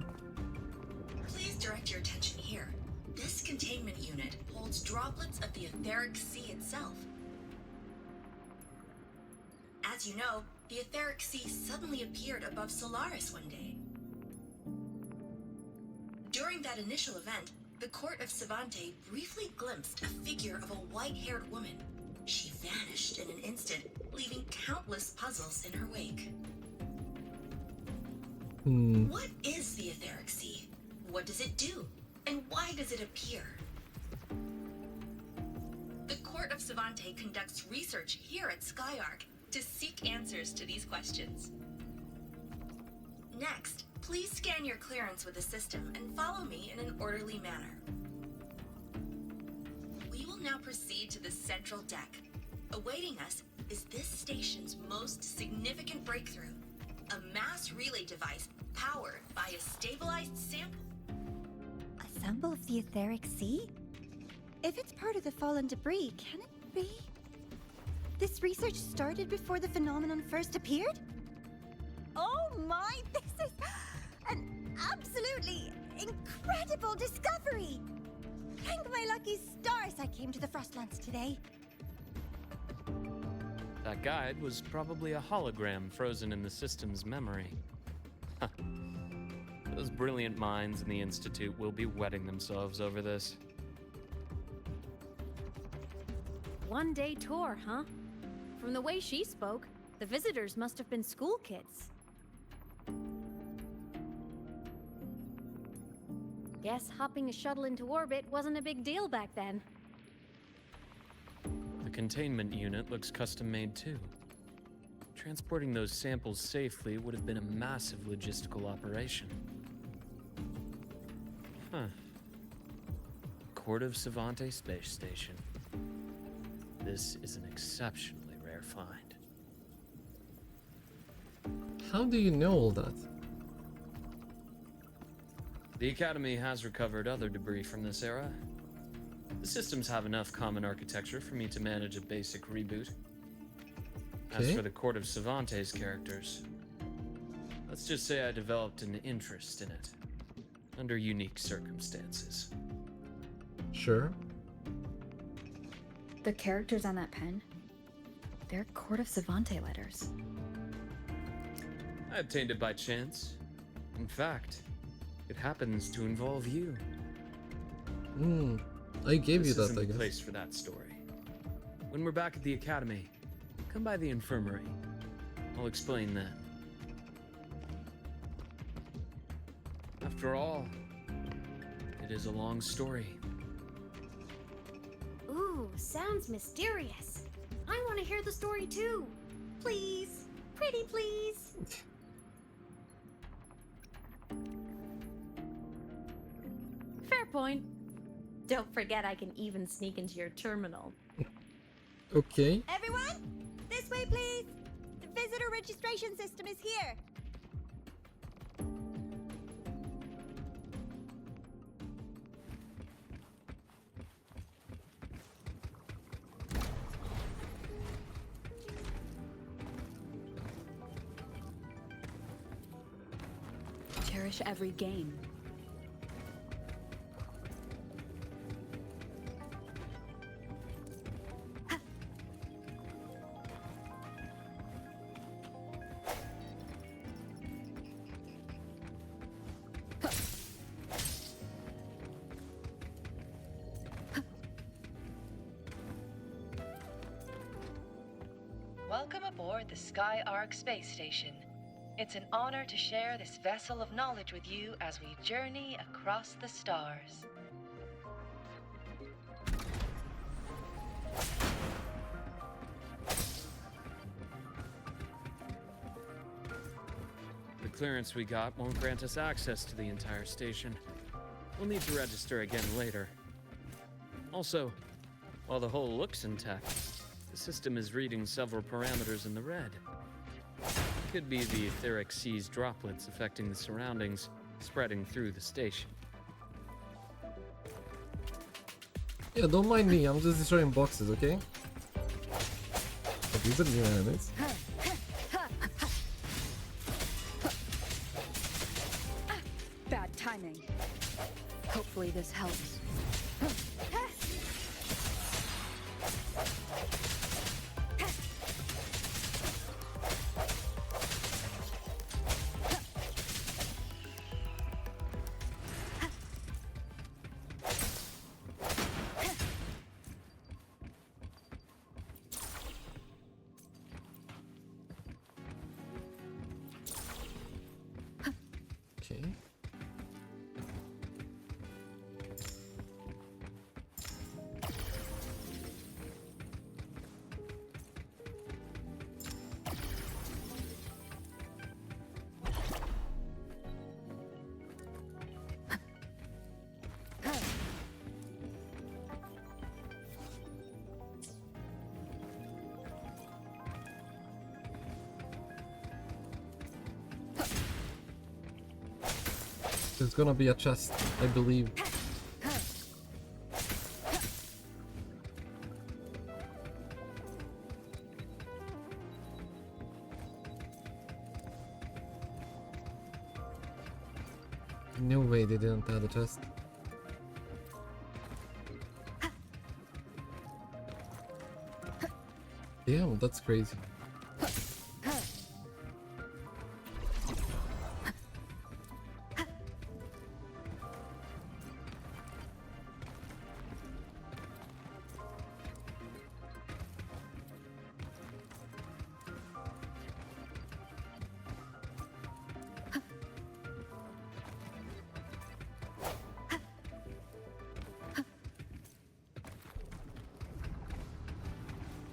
Please direct your attention here. This containment unit holds droplets of the etheric sea itself. As you know, the etheric sea suddenly appeared above Solaris one day. During that initial event, the court of Savante briefly glimpsed a figure of a white-haired woman. She vanished in an instant, leaving countless puzzles in her wake. What is the etheric sea? What does it do? And why does it appear? The court of Savante conducts research here at Skyark to seek answers to these questions. Next, Please scan your clearance with the system and follow me in an orderly manner. We will now proceed to the central deck. Awaiting us is this station's most significant breakthrough, a mass relay device powered by a stabilized sample. A sample of the etheric sea? If it's part of the fallen debris, can it be? This research started before the phenomenon first appeared? Oh my, this is an absolutely incredible discovery! Thank my lucky stars I came to the Frostlands today. That guide was probably a hologram frozen in the system's memory. Huh. Those brilliant minds in the Institute will be wetting themselves over this. One-day tour, huh? From the way she spoke, the visitors must have been school kids. Guess hopping a shuttle into orbit wasn't a big deal back then. The containment unit looks custom-made too. Transporting those samples safely would have been a massive logistical operation. Huh. Court of Savante Space Station. This is an exceptionally rare find. How do you know all that? The Academy has recovered other debris from this era. The systems have enough common architecture for me to manage a basic reboot. As for the Court of Savante's characters, let's just say I developed an interest in it, under unique circumstances. Sure. The characters on that pen, they're Court of Savante letters. I obtained it by chance. In fact, it happens to involve you. I gave you This that, isn't I the guess. place for that story. When we're back at the Academy, come by the infirmary. I'll explain then. After all, it is a long story. Ooh, sounds mysterious. I want to hear the story too. Please. Pretty please. Fair point. Don't forget I can even sneak into your terminal. Okay. Everyone, this way please. The visitor registration system is here. Cherish every game. Welcome aboard the Sky Arc space station. It's an honor to share this vessel of knowledge with you as we journey across the stars. The clearance we got won't grant us access to the entire station. We'll need to register again later. Also, while the hull looks intact, the system is reading several parameters in the red. Could be the etheric sea's droplets affecting the surroundings, spreading through the station. Yeah, don't mind me, I'm just destroying boxes, okay? Oh, these are new enemies. Bad timing. Hopefully this helps. Okay. There's gonna be a chest, I believe. No way they didn't add a chest. Damn, that's crazy.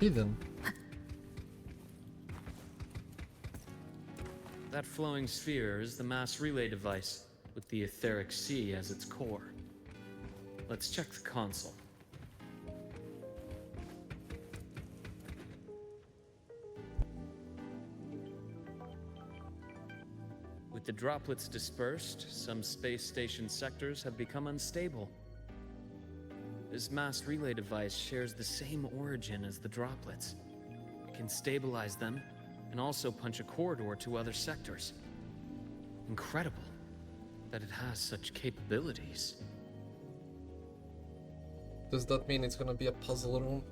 Hidden. That flowing sphere is the mass relay device, with the etheric sea as its core. Let's check the console. With the droplets dispersed, some space station sectors have become unstable. This mass relay device shares the same origin as the droplets. It can stabilize them and also punch a corridor to other sectors. Incredible that it has such capabilities. Does that mean it's gonna be a puzzle room?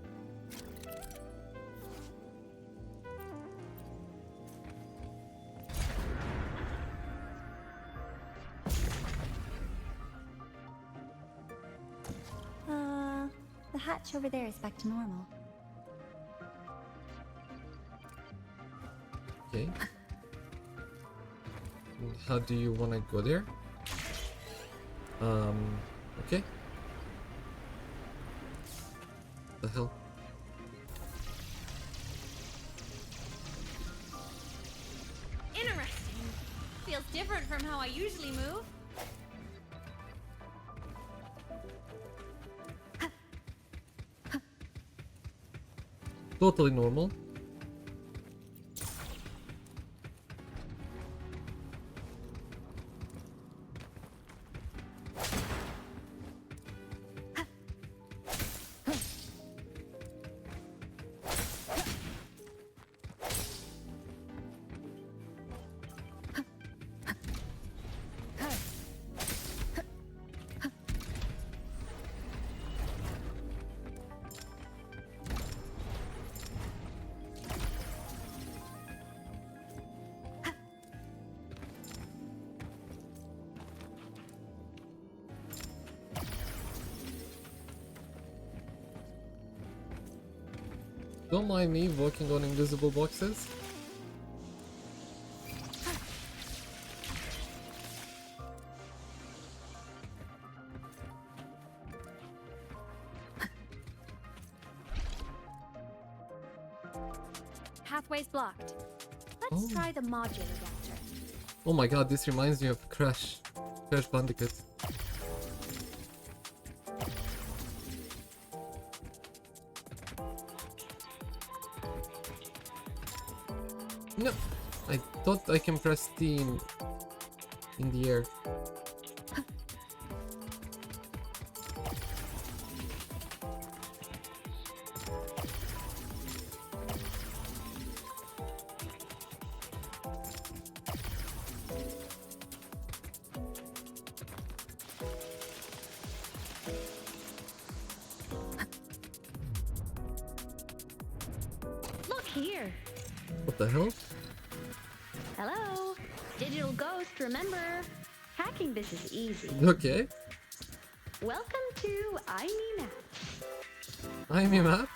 The hatch over there is back to normal. Okay. And how do you want to go there? Okay. The hell? Interesting. Feels different from how I usually move. Totally normal. Don't mind me walking on invisible boxes. Pathway's blocked. Let's try the modular reactor. Oh my god, this reminds me of Crash Bandicoot. No, I thought I can press T in the air. Look here. What the hell? Hello. Digital ghost, remember? Hacking this is easy. Okay. Welcome to IME Maps. IME Maps?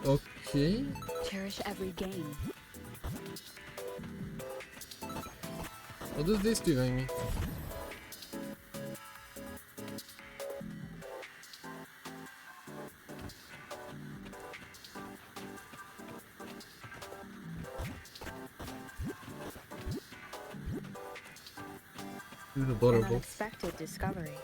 Okay. Cherish every game. What does this do, Amy? This is An adorable. unexpected discovery.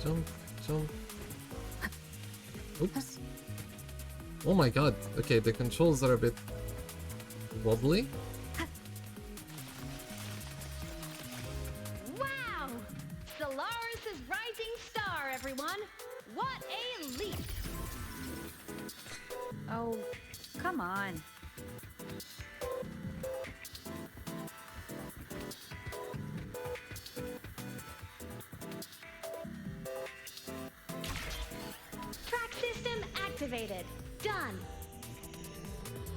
Jump, jump. Oops. Oh my god. Okay, the controls are a bit wobbly. Wow! Solaris' rising star, everyone! What a leap! Oh, come on. Track system activated. Done.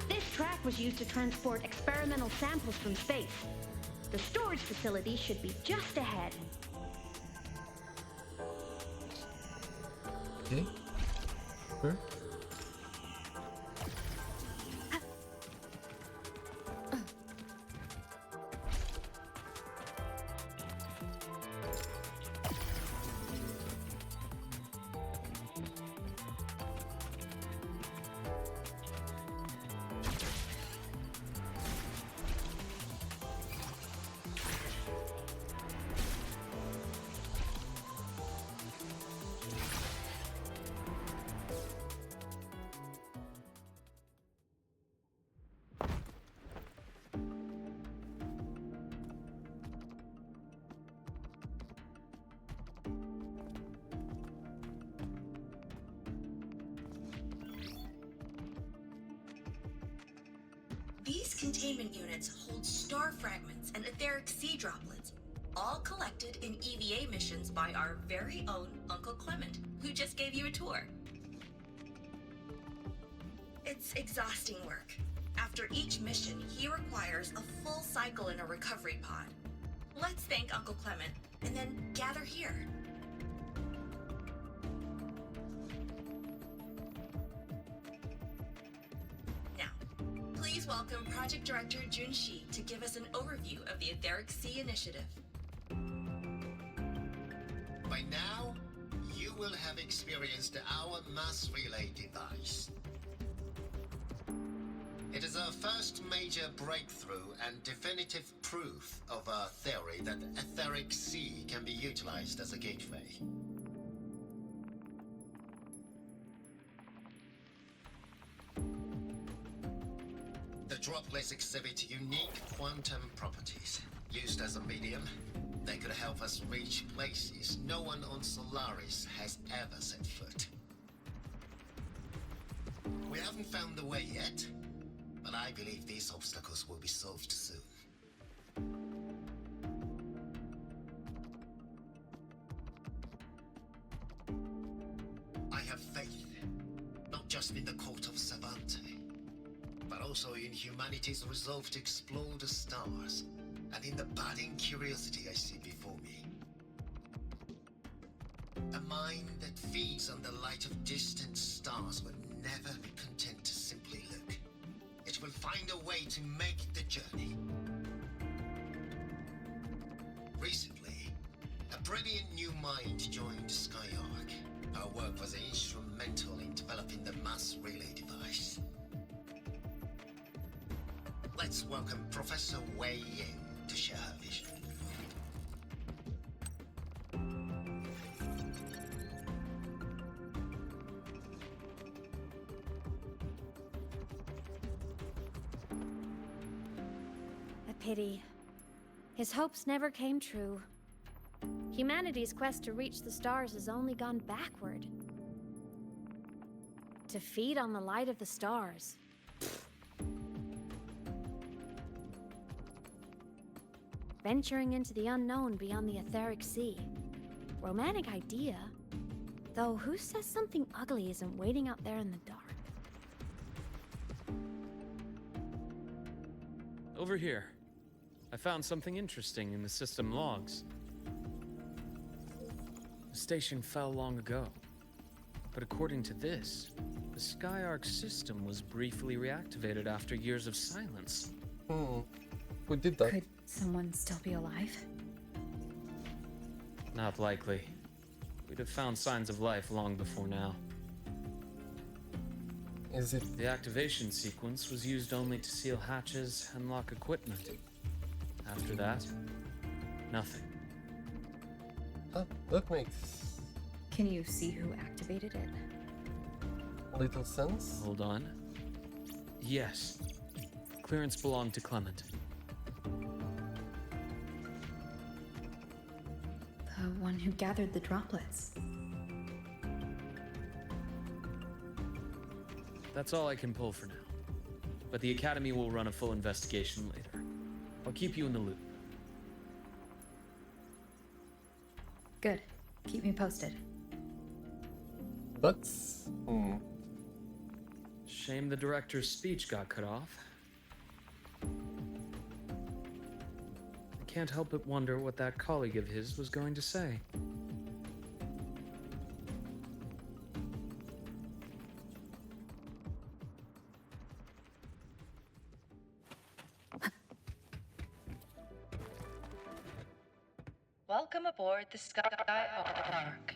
This track was used to transport experimental samples from space. The storage facility should be just ahead. Okay. Sure. These containment units hold star fragments and etheric sea droplets, all collected in EVA missions by our very own Uncle Clement, who just gave you a tour. It's exhausting work. After each mission, he requires a full cycle in a recovery pod. Let's thank Uncle Clement, and then gather here. Please welcome Project Director Jun Shi to give us an overview of the Etheric Sea Initiative. By now, you will have experienced our mass relay device. It is our first major breakthrough and definitive proof of our theory that Etheric Sea can be utilized as a gateway. The droplets exhibit unique quantum properties. Used as a medium, they could help us reach places no one on Solaris has ever set foot. We haven't found the way yet, but I believe these obstacles will be solved soon. I have faith, not just in the court of Savante, but also in humanity's resolve to explore the stars, and in the budding curiosity I see before me. A mind that feeds on the light of distant stars will never be content to simply look. It will find a way to make the journey. Recently, a brilliant new mind joined Skyark. Our work was instrumental in developing the mass relay device. Let's welcome Professor Wei Ying to share her vision. A pity. His hopes never came true. Humanity's quest to reach the stars has only gone backward. To feed on the light of the stars. Venturing into the unknown beyond the Etheric Sea. Romantic idea. Though who says something ugly isn't waiting out there in the dark? Over here. I found something interesting in the system logs. The station fell long ago. But according to this, the Skyark system was briefly reactivated after years of silence. Who did that? Could someone still be alive? Not likely. We'd have found signs of life long before now. Is it? The activation sequence was used only to seal hatches and lock equipment. After that, nothing. That makes Can you see who activated it? Little sense. Hold on. Yes. Clearance belonged to Clement. The one who gathered the droplets. That's all I can pull for now. But the Academy will run a full investigation later. I'll keep you in the loop. Good. Keep me posted. That's... Shame the director's speech got cut off. I can't help but wonder what that colleague of his was going to say. Welcome aboard the Sky Ark.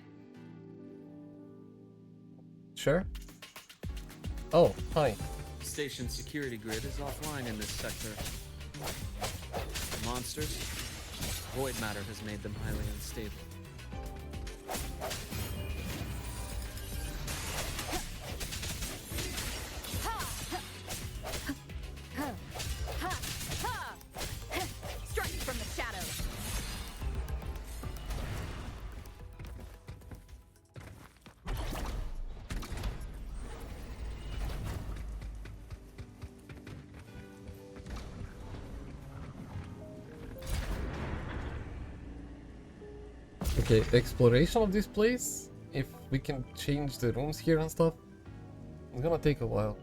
Sure. Oh, hi. Station security grid is offline in this sector. Monsters? Void matter has made them highly unstable. Strike from the shadows. Okay, exploration of this place, if we can change the rooms here and stuff, it's gonna take a while.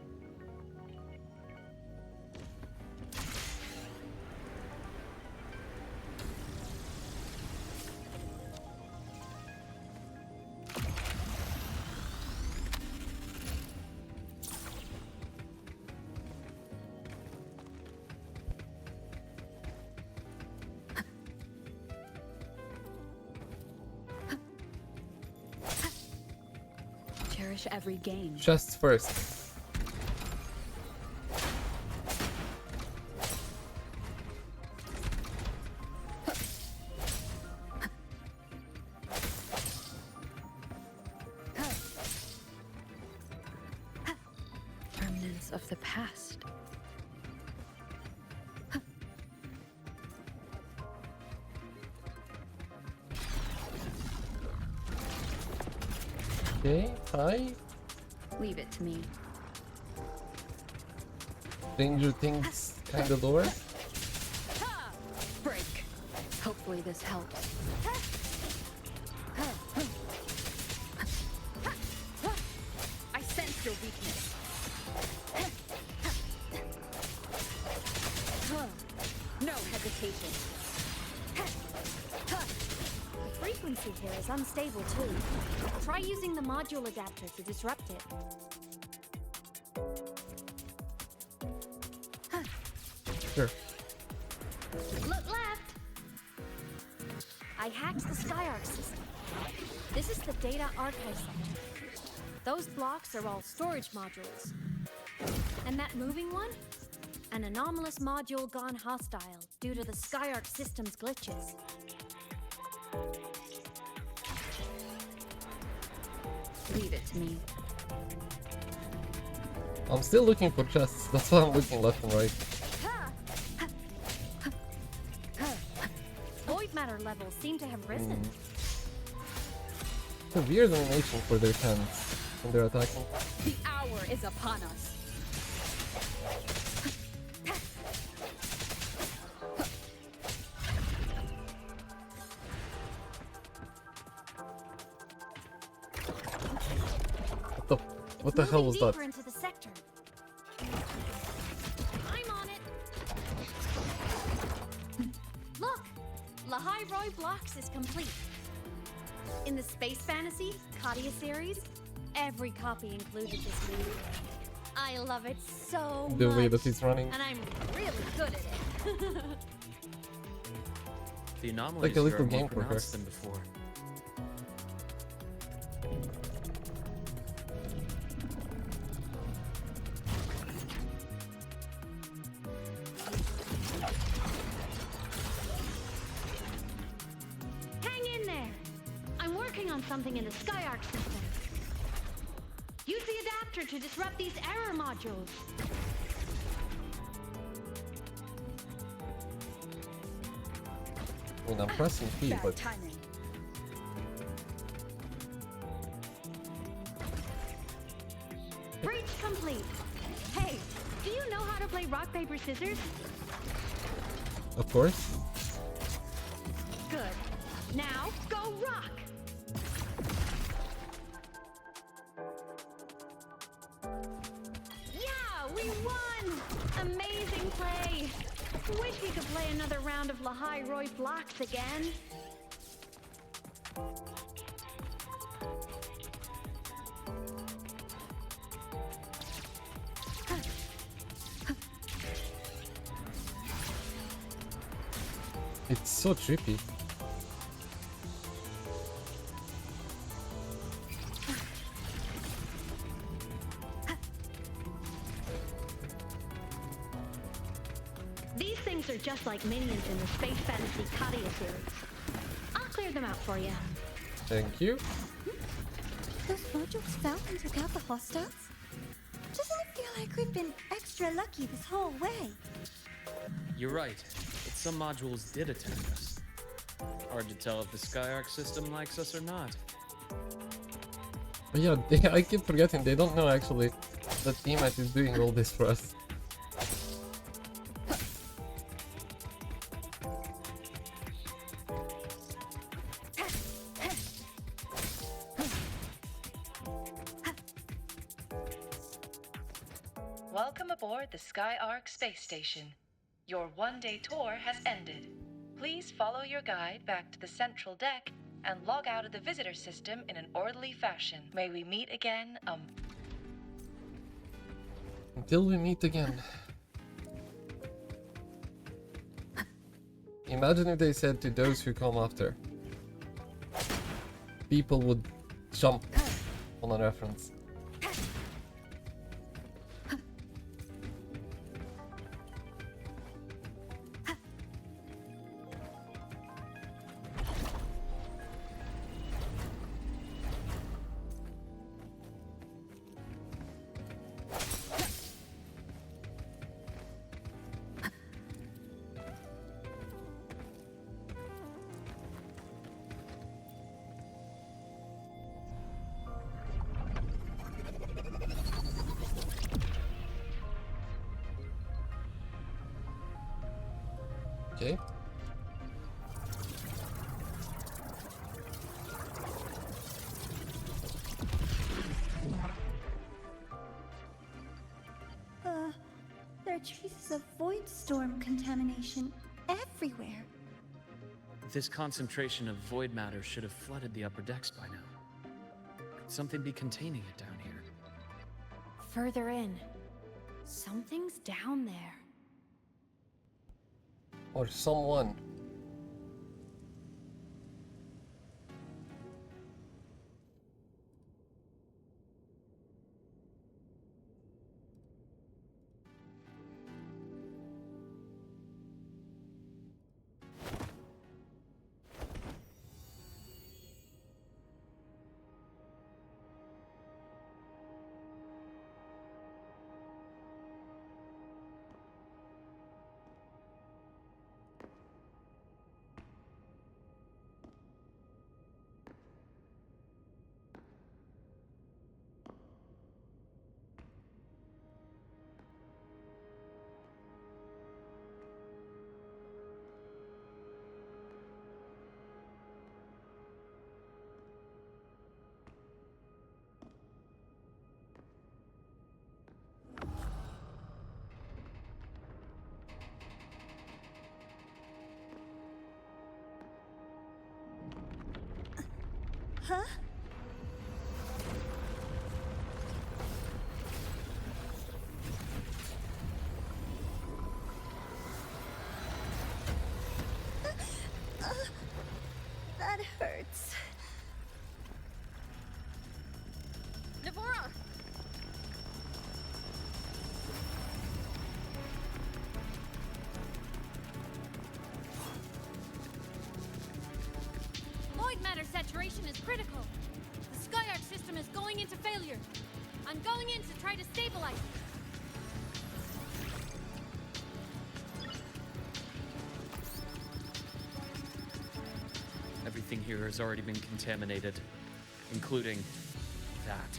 Cherish every game. Chests first. Remnants of the past. Okay, hi. Leave it to me. Stranger Things kind of door. Break. Hopefully this helps. I sense your weakness. No hesitation. The frequency here is unstable too. Try using the module adapter to disrupt it. Sure. Look left! I hacked the SkyArk system. This is the data archive center. Those blocks are all storage modules. And that moving one? An anomalous module gone hostile due to the SkyArk system's glitches. Leave it to me. I'm still looking for chests, that's why I'm looking left and right. Void matter levels seem to have risen. It's a weird animation for their hands when they're attacking. The hour is upon us. What the hell was that? Deeper into the sector. I'm on it. Look, Lahai Roy Blocks is complete. In the Space Fantasy Katia series, every copy included this movie. I love it so much. The way that he's running. And I'm really good at it. The anomalies Like a little here are more game for her. pronounced than before. Hang in there. I'm working on something in the Skyark system. Use the adapter to disrupt these error modules. I mean, I'm pressing P, but... timing. Breach complete. Hey, do you know how to play rock, paper, scissors? Of course. Good. Now, go rock! Yeah, we won! Amazing play! Wish we could play another round of Lahai Roy blocks again. It's so trippy. These things are just like minions in the Space Fantasy Kadia series. I'll clear them out for you. Thank you. Those modules fell and took out the hostiles? Doesn't it feel like we've been extra lucky this whole way? You're right, but some modules did attack us. Hard to tell if the Skyark system likes us or not. But yeah, I keep forgetting they don't know actually that Emat is doing all this for us. Welcome aboard the Skyark space station. Your one-day tour has ended. Please follow your guide back to the central deck and log out of the visitor system in an orderly fashion. May we meet again, Until we meet again. Imagine if they said to those who come after, people would jump on a reference. Okay. There are traces of void storm contamination everywhere. This concentration of void matter should have flooded the upper decks by now. Could something be containing it down here? Further in. Something's down there. Or someone. Huh? That hurts. Navora! Void matter saturation is critical. falling into failure. I'm going in to try to stabilize it. Everything here has already been contaminated, including that.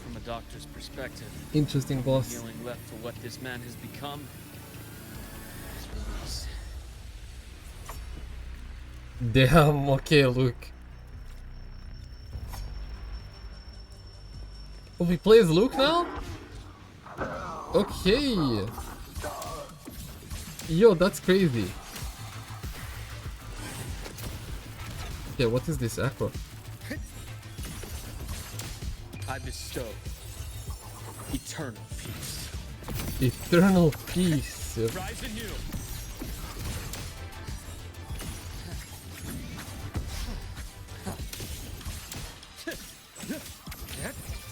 From a doctor's perspective, Interesting, boss. the healing left for what this man has become is release. Damn, okay, Luke. Oh, we play as Luke now? Okay. Yo, that's crazy. Okay, what is this aqua? I bestow eternal peace. Eternal peace. Rise anew.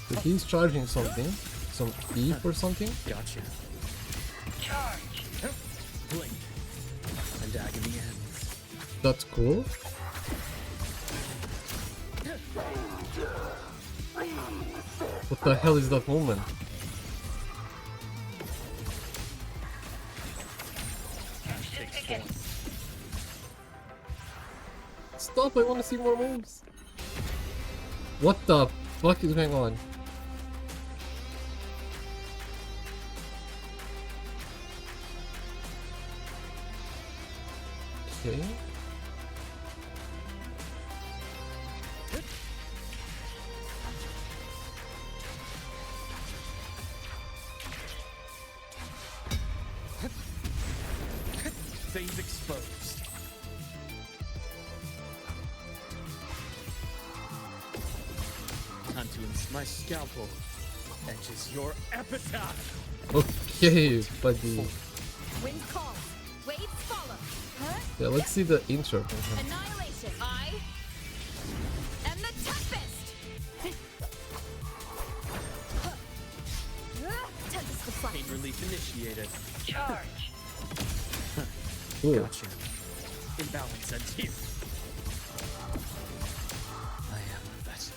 So he's charging something. Some thief or something? Gotcha. Charge. Blink. And agony ends. That's cool. What the hell is that movement? Stop, I want to see more moves. What the fuck is going on? Okay. Things exposed. Time to my scalpel edges your epitaph. Okay, buddy. Wind calls, waves follow. Huh? Yeah, let's see the intro. Annihilation. I am the toughest. Pain relief initiated. Charge. Ooh. Gotcha. Imbalance ends here. I am the vessel.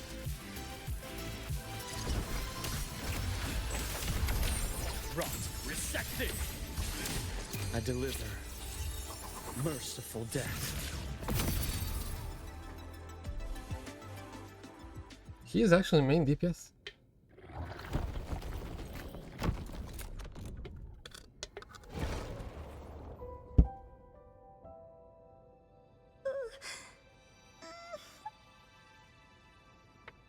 Rot resected. I deliver merciful death. He is actually main DPS.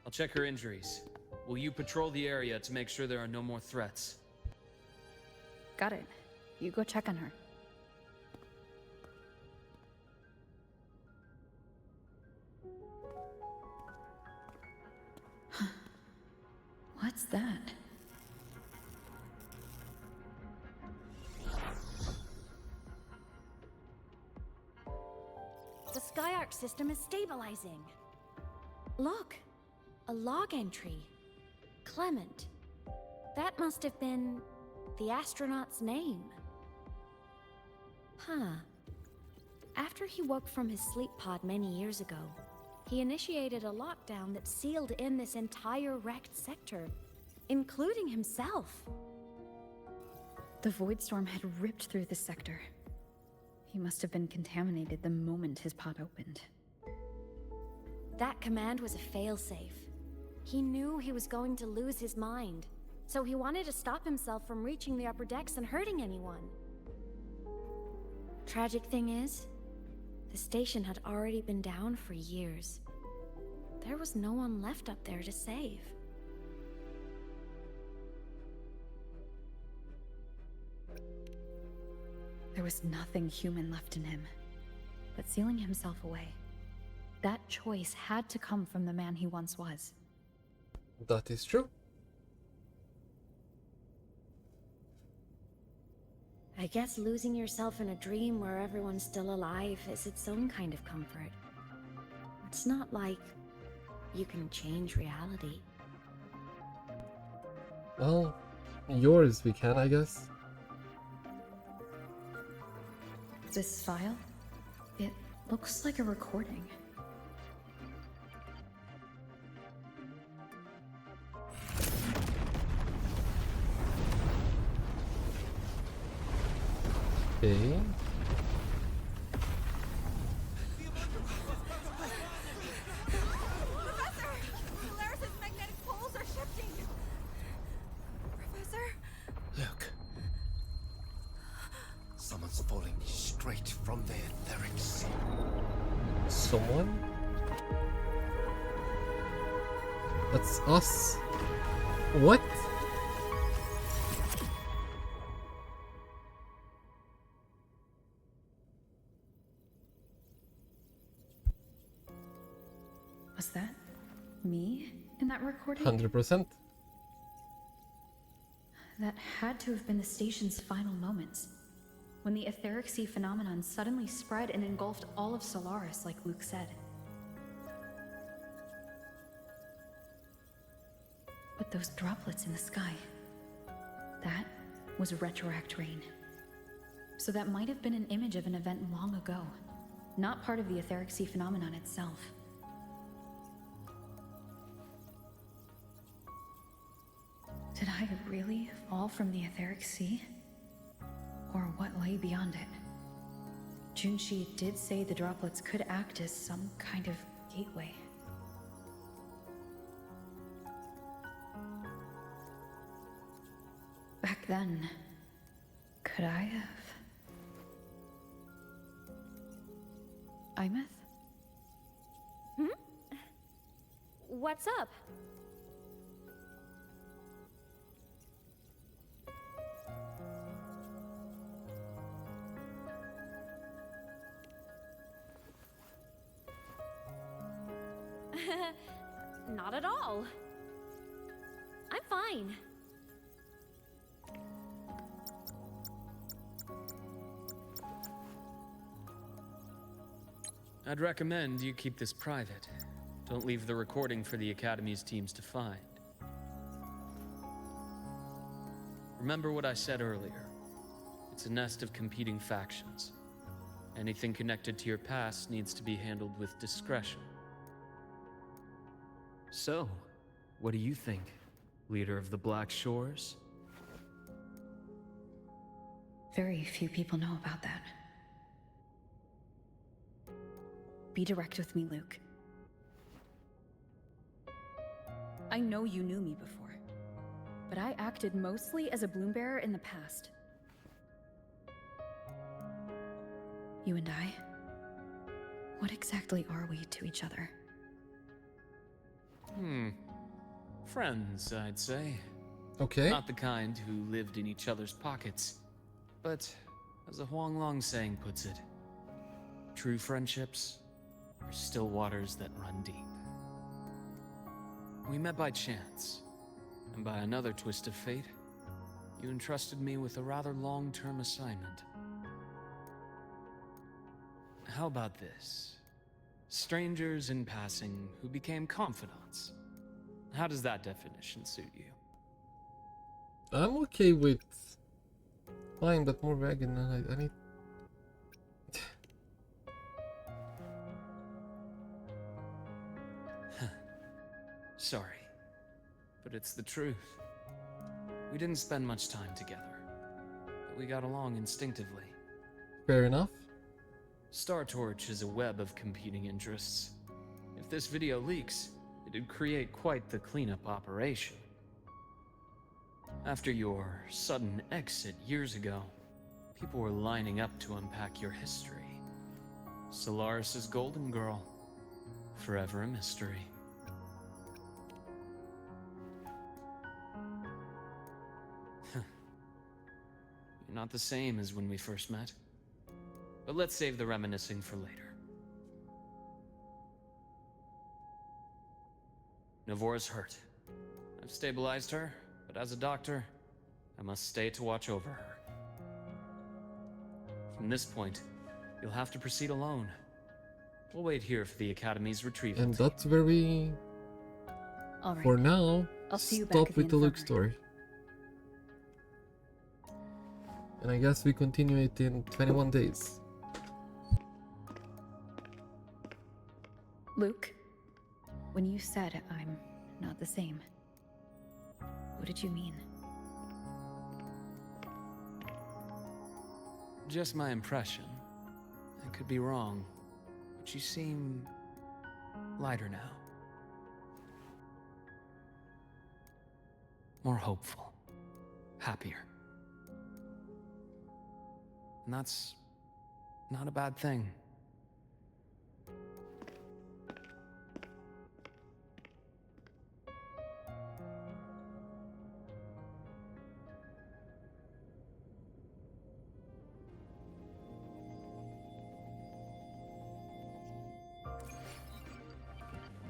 I'll check her injuries. Will you patrol the area to make sure there are no more threats? Got it. You go check on her. What's that? The Skyark system is stabilizing. Look, a log entry. Clement. That must have been the astronaut's name. Huh. After he woke from his sleep pod many years ago, he initiated a lockdown that sealed in this entire wrecked sector, including himself. The void storm had ripped through the sector. He must have been contaminated the moment his pod opened. That command was a failsafe. He knew he was going to lose his mind, so he wanted to stop himself from reaching the upper decks and hurting anyone. Tragic thing is, the station had already been down for years. There was no one left up there to save. There was nothing human left in him, but sealing himself away. That choice had to come from the man he once was. That is true. I guess losing yourself in a dream where everyone's still alive is its own kind of comfort. It's not like you can change reality. Well, yours we can, I guess. This file? It looks like a recording. Okay. Professor! Solaris's magnetic poles are shifting! Professor? Look. Someone's falling straight from the etheric sea. Someone? That's us. What? Was that me in that recording? 100%. That had to have been the station's final moments, when the etheric sea phenomenon suddenly spread and engulfed all of Solaris, like Luke said. But those droplets in the sky, that was retroact rain. So that might have been an image of an event long ago, not part of the etheric sea phenomenon itself. Did I really fall from the etheric sea? Or what lay beyond it? Junshi did say the droplets could act as some kind of gateway. Back then, could I have? Imeth? What's up? Not at all. I'm fine. I'd recommend you keep this private. Don't leave the recording for the Academy's teams to find. Remember what I said earlier. It's a nest of competing factions. Anything connected to your past needs to be handled with discretion. So, what do you think, leader of the Black Shores? Very few people know about that. Be direct with me, Luke. I know you knew me before, but I acted mostly as a bloombearer in the past. You and I, what exactly are we to each other? Friends, I'd say. Okay. Not the kind who lived in each other's pockets, but as the Huanglong saying puts it, true friendships are still waters that run deep. We met by chance, and by another twist of fate, you entrusted me with a rather long-term assignment. How about this? Strangers in passing who became confidants. How does that definition suit you? I'm okay with fine, but more vague, and I need. Sorry, but it's the truth. We didn't spend much time together, but we got along instinctively. Fair enough. Star Torch is a web of competing interests. If this video leaks, it'd create quite the cleanup operation. After your sudden exit years ago, people were lining up to unpack your history. Solaris's golden girl, forever a mystery. You're not the same as when we first met. But let's save the reminiscing for later. Navora's hurt. I've stabilized her, but as a doctor, I must stay to watch over her. From this point, you'll have to proceed alone. We'll wait here for the Academy's retrieval. And that's where we, All right. for now, I'll see you back stop at with the the Luke infirmary. story. And I guess we continue it in 21 days. Luke, when you said I'm not the same, what did you mean? Just my impression. I could be wrong, but you seem lighter now. More hopeful. Happier. And that's not a bad thing.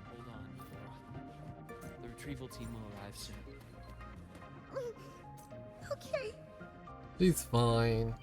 Hold on. The retrieval team will arrive soon. Okay. He's fine.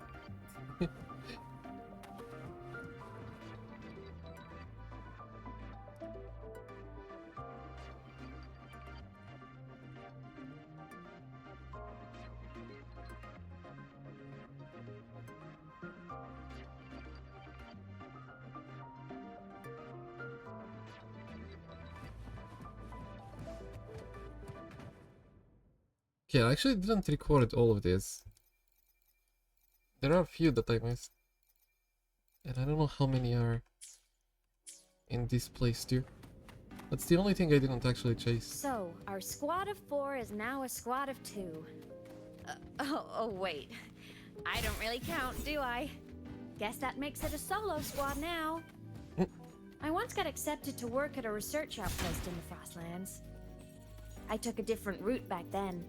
Okay, I actually didn't record all of this. There are a few that I missed. And I don't know how many are in this place too. That's the only thing I didn't actually chase. So, our squad of 4 is now a squad of 2. Oh, wait. I don't really count, do I? Guess that makes it a solo squad now. I once got accepted to work at a research outpost in the Frostlands. I took a different route back then.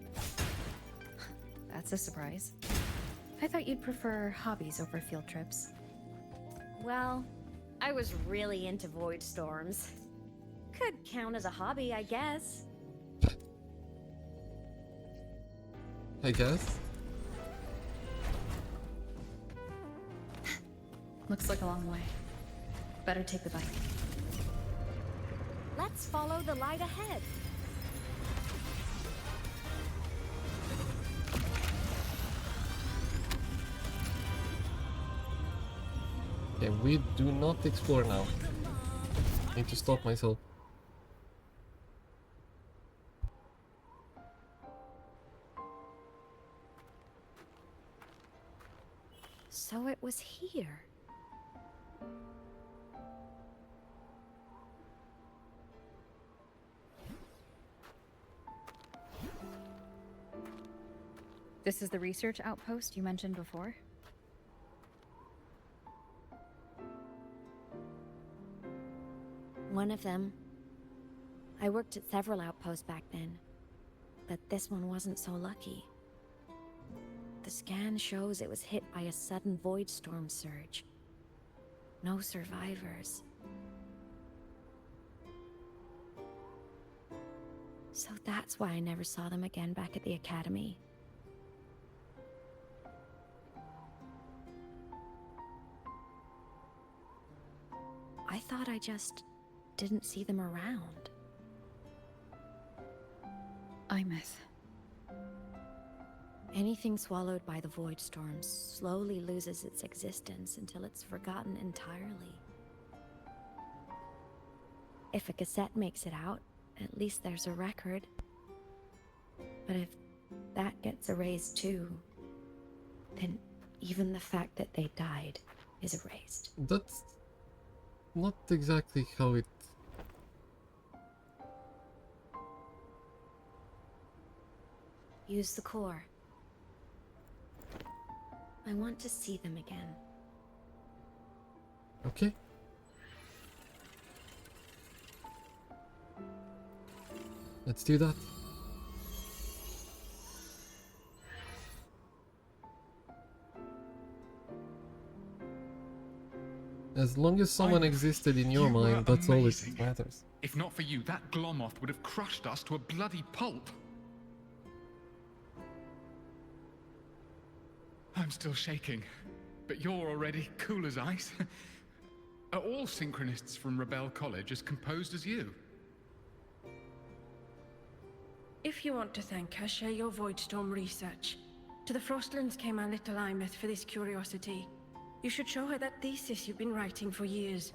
That's a surprise. I thought you'd prefer hobbies over field trips. Well, I was really into void storms. Could count as a hobby, I guess. I guess. Looks like a long way. Better take the bike. Let's follow the light ahead. Okay, we do not explore now. Need to stop myself. So it was here. This is the research outpost you mentioned before? One of them. I worked at several outposts back then, but this one wasn't so lucky. The scan shows it was hit by a sudden void storm surge. No survivors. So that's why I never saw them again back at the academy. I thought I just didn't see them around. Imeth. Anything swallowed by the void storms slowly loses its existence until it's forgotten entirely. If a cassette makes it out, at least there's a record. But if that gets erased too, then even the fact that they died is erased. That's not exactly how it... Use the core. I want to see them again. Okay. Let's do that. As long as someone existed in your mind, that's all that matters. If not for you, that Glomoth would have crushed us to a bloody pulp. I'm still shaking, but you're already cool as ice. Are all synchronists from Rebel College as composed as you? If you want to thank her, share your Voidstorm research. To the Frostlands came our little Imeth for this curiosity. You should show her that thesis you've been writing for years.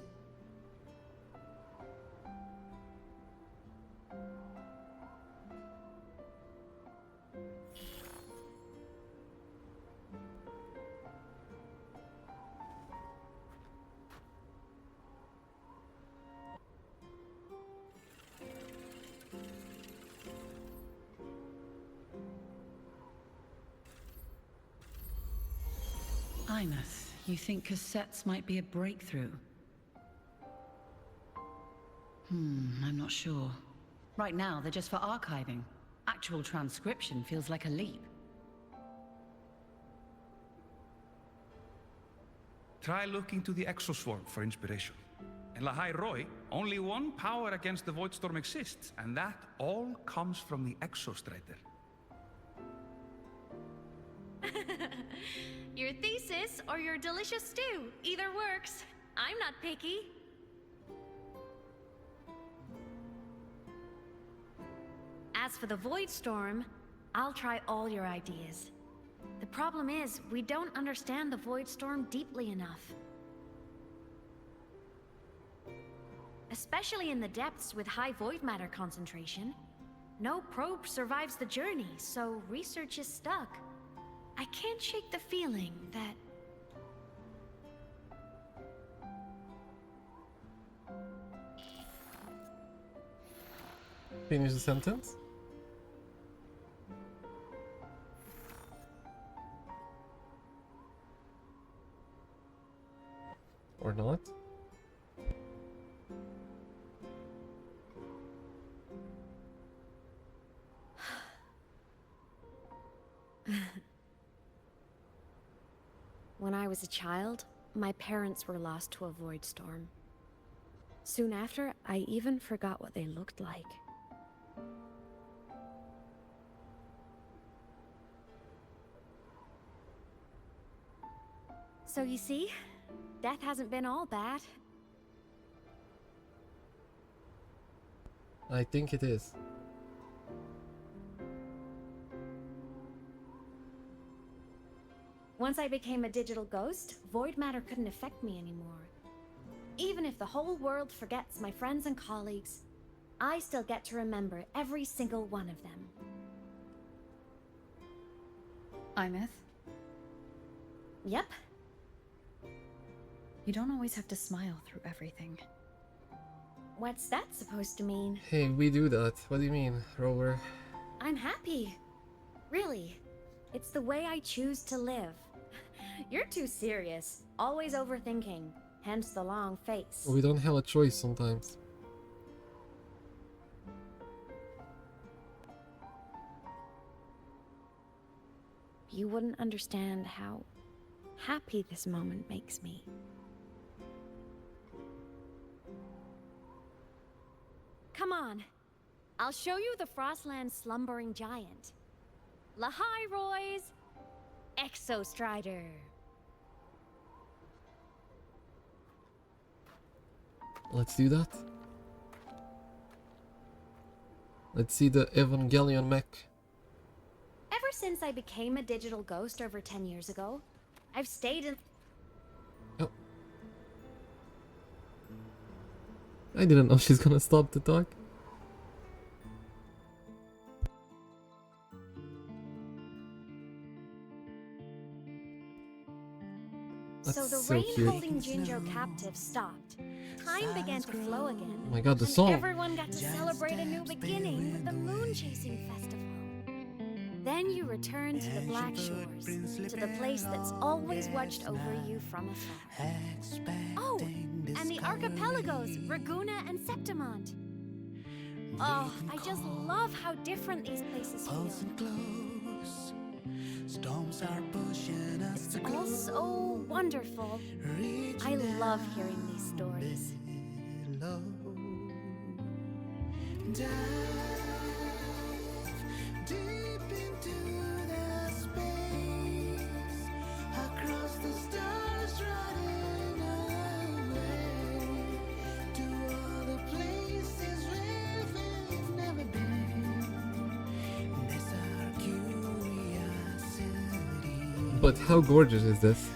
Imeth, you think cassettes might be a breakthrough? I'm not sure. Right now, they're just for archiving. Actual transcription feels like a leap. Try looking to the Exoswarm for inspiration. In Lahai Roy, only one power against the Voidstorm exists, and that all comes from the Exostrider. Your thesis or your delicious stew, either works. I'm not picky. As for the Voidstorm, I'll try all your ideas. The problem is, we don't understand the Voidstorm deeply enough. Especially in the depths with high void matter concentration. No probe survives the journey, so research is stuck. I can't shake the feeling that... Finish the sentence. Or not. When I was a child, my parents were lost to a void storm. Soon after, I even forgot what they looked like. So you see, death hasn't been all bad. I think it is. Once I became a digital ghost, void matter couldn't affect me anymore. Even if the whole world forgets my friends and colleagues, I still get to remember every single one of them. Imeth? Yep. You don't always have to smile through everything. What's that supposed to mean? Hey, we do that. What do you mean, Rover? I'm happy. Really. It's the way I choose to live. You're too serious. Always overthinking. Hence the long face. We don't have a choice sometimes. You wouldn't understand how happy this moment makes me. Come on. I'll show you the Frostland slumbering giant. Lahai Roy's Exostrider. Let's do that. Let's see the Evangelion mech. Ever since I became a digital ghost over 10 years ago, I've stayed in... Oh. I didn't know she's gonna stop to talk. So the so rain cute. holding Jinjo captive stopped. Time began to flow again. Oh my god, the and song. Everyone got to celebrate a new beginning with the Moon Chasing Festival. Then you returned to the Black Shores, to the place that's always watched over you from afar. Oh, and the archipelagos, Raguna and Septimont. Oh, I just love how different these places feel. Storms are pushing us It's all so wonderful. I love hearing these stories. Dive deep into the space, across the stars, running away to all the places where we've never been. That's our curiosity. But how gorgeous is this?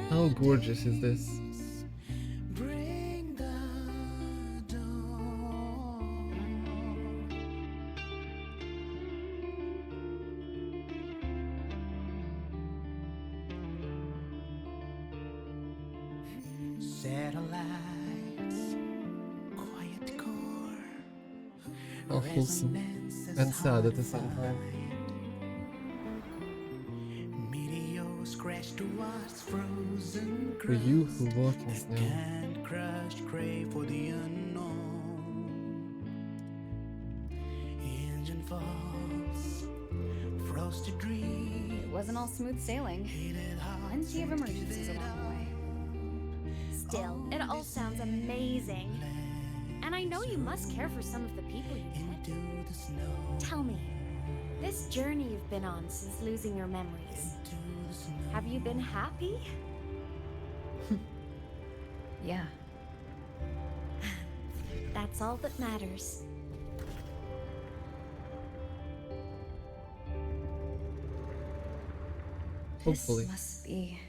How gorgeous is this? Bring the dawn. Satellites How wholesome and sad at the same time. Meteors crash towards frozen For you who walk in grounds, snow. and crushed crave for the unknown. Engine falls, frosted dreams. It wasn't all smooth sailing. Plenty of emergencies along the way. Still, it all sounds amazing. And I know you must care for some of the people you met. Tell me, this journey you've been on since losing your memories, have you been happy? Yeah. That's all that matters. Hopefully. This must be...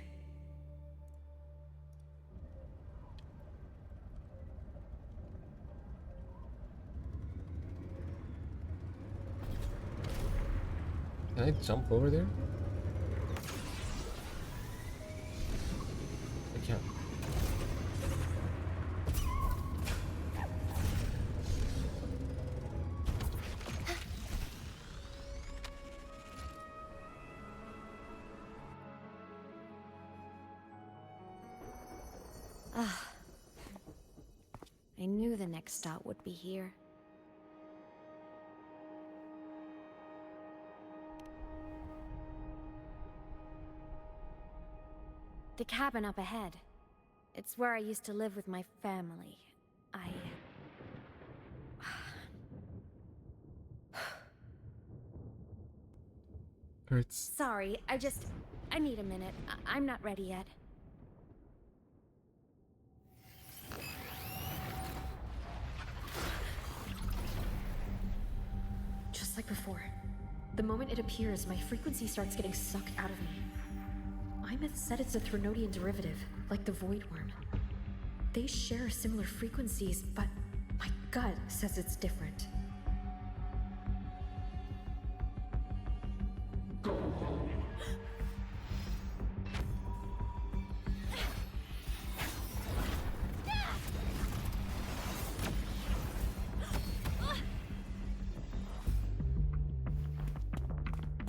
Can I jump over there? I can't. Ah. I knew the next stop would be here. The cabin up ahead. It's where I used to live with my family. Hurts. Sorry, I need a minute. I'm not ready yet. Just like before. The moment it appears, my frequency starts getting sucked out of me. Imeth said it's a Threnodian derivative, like the Void Worm. They share similar frequencies, but my gut says it's different.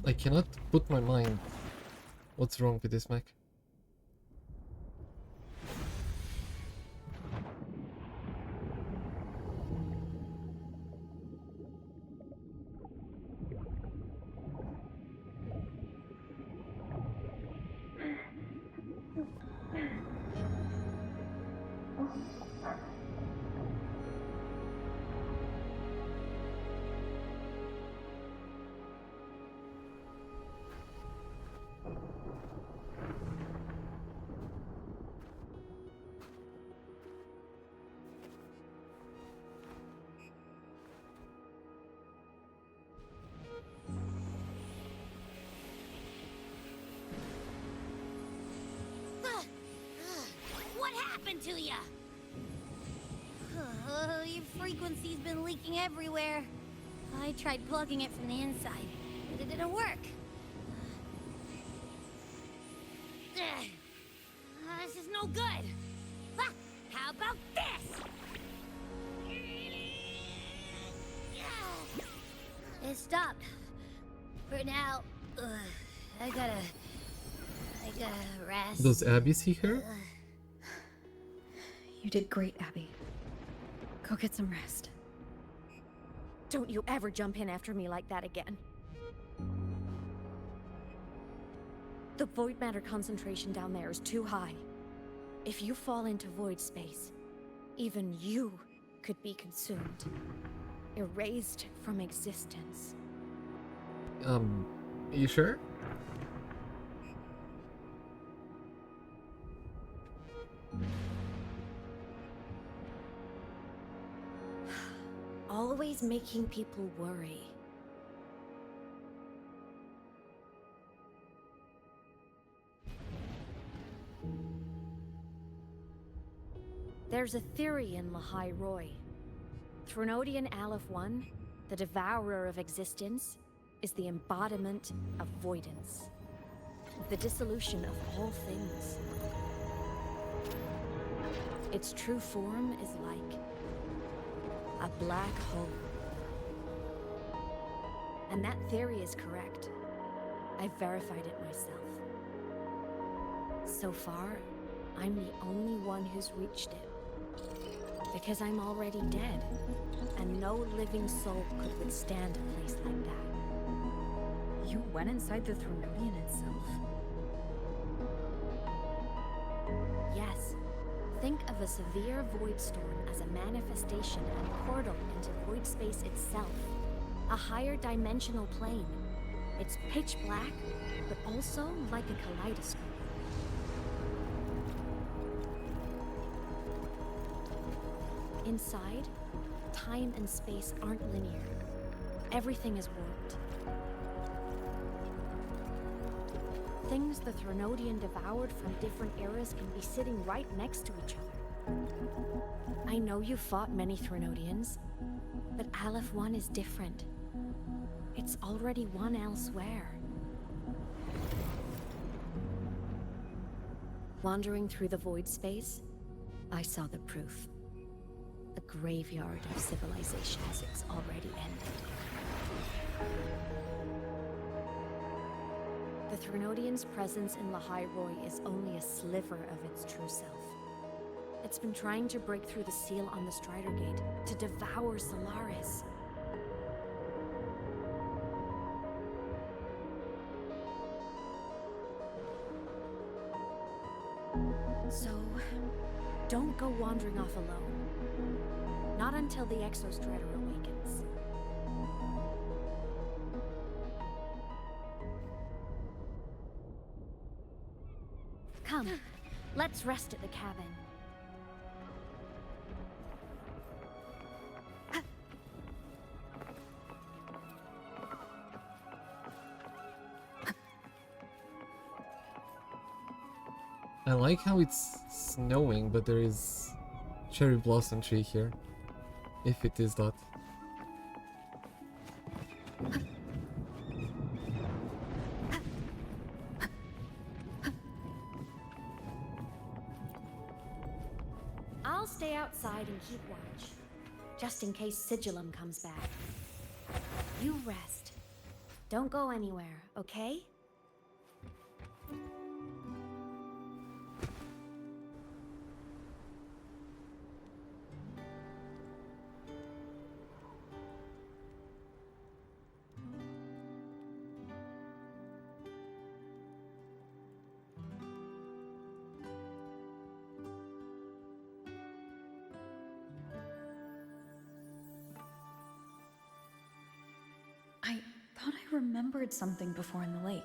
I cannot put my mind. What's wrong with this mech? What happened to ya? Your frequency's been leaking everywhere. I tried plugging it from the inside, but it didn't work. This is no good. How about this? It stopped. For now, I gotta rest. Does Abby see her? You did great, Abby. Go get some rest. Don't you ever jump in after me like that again. The void matter concentration down there is too high. If you fall into void space, even you could be consumed. Erased from existence. You sure? Always making people worry. There's a theory in Lahai Roy. Threnodian Aleph 1, the devourer of existence, is the embodiment of voidance. The dissolution of all things. Its true form is like a black hole, And that theory is correct. I've verified it myself. So far, I'm the only one who's reached it. Because I'm already dead, and no living soul could withstand a place like that. You went inside the Threnodian itself? Yes. Think of a severe void storm as a manifestation and portal into void space itself. A higher dimensional plane. It's pitch black, but also like a kaleidoscope. Inside, time and space aren't linear. Everything is warped. Things the Threnodian devoured from different eras can be sitting right next to each other. I know you fought many Threnodians, but Aleph 1 is different. It's already one elsewhere. Wandering through the void space, I saw the proof. A graveyard of civilizations it's already ended. The Threnodian's presence in Lahai Roi is only a sliver of its true self. It's been trying to break through the seal on the Strider Gate to devour Solaris. So, don't go wandering off alone. Not until the Exostrider awakens. Come, let's rest at the cabin. I like how it's snowing, but there is cherry blossom tree here. If it is that. I'll stay outside and keep watch, just in case Sigillum comes back. You rest. Don't go anywhere, okay? I thought I remembered something before in the lake.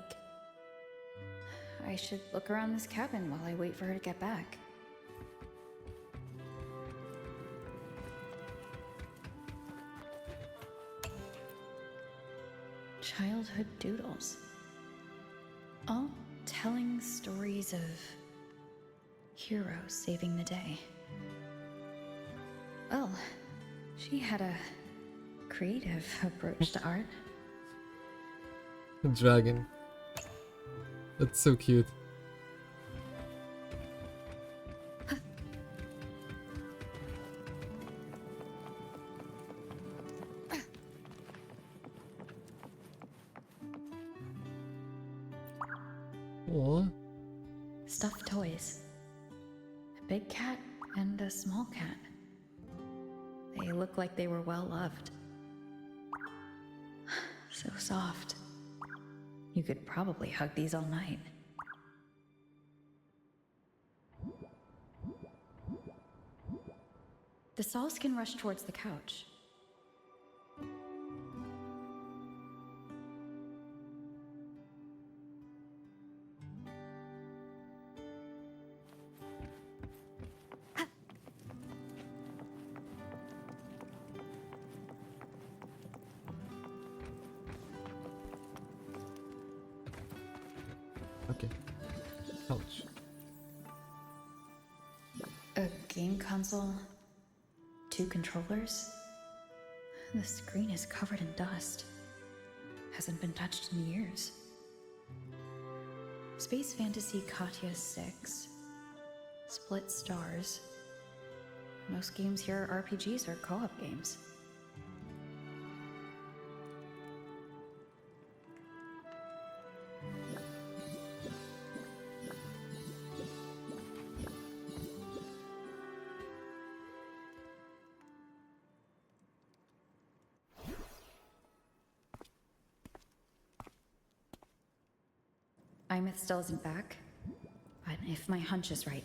I should look around this cabin while I wait for her to get back. Childhood doodles. All telling stories of heroes saving the day. Well, she had a creative approach to art. A dragon. That's so cute. Aw. Stuffed toys. A big cat and a small cat. They look like they were well loved. So soft. You could probably hug these all night. The saws can rush towards the couch. Okay. Ouch. A game console, 2 controllers. The screen is covered in dust. Hasn't been touched in years. Space Fantasy Katya 6. Split stars. Most games here are RPGs or co-op games. Imeth still isn't back, but if my hunch is right.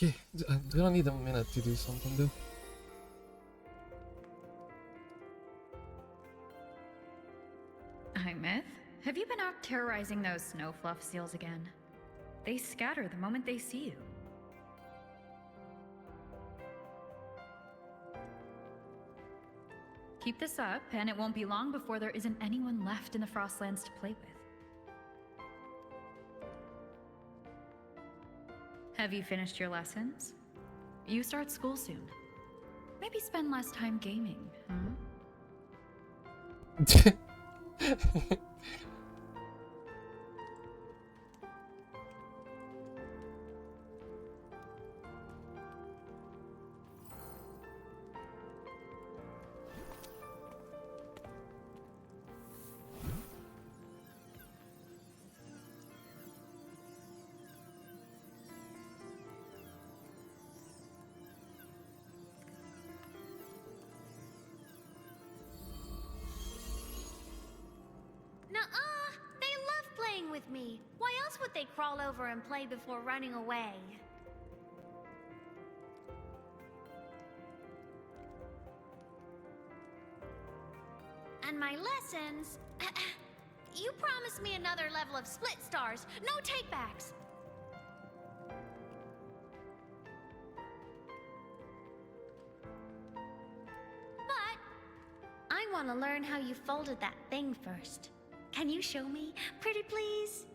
Okay, I'm gonna need a minute to do something though. Imeth, have you been out terrorizing those snow fluff seals again? They scatter the moment they see you. Keep this up, and it won't be long before there isn't anyone left in the Frostlands to play with. Have you finished your lessons? You start school soon. Maybe spend less time gaming, huh? Nuh-uh! They love playing with me. Why else would they crawl over and play before running away? And my lessons... You promised me another level of split stars. No takebacks. But I want to learn how you folded that thing first. Can you show me, pretty please?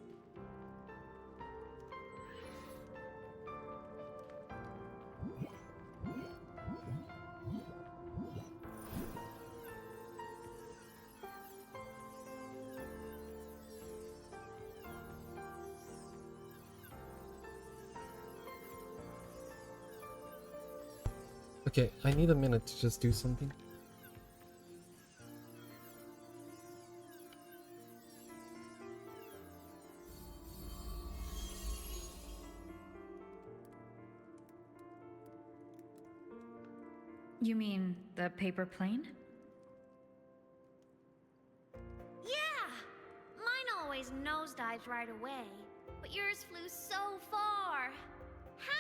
Okay, I need a minute to just do something. You mean the paper plane? Yeah! Mine always nosedived right away, but yours flew so far. How?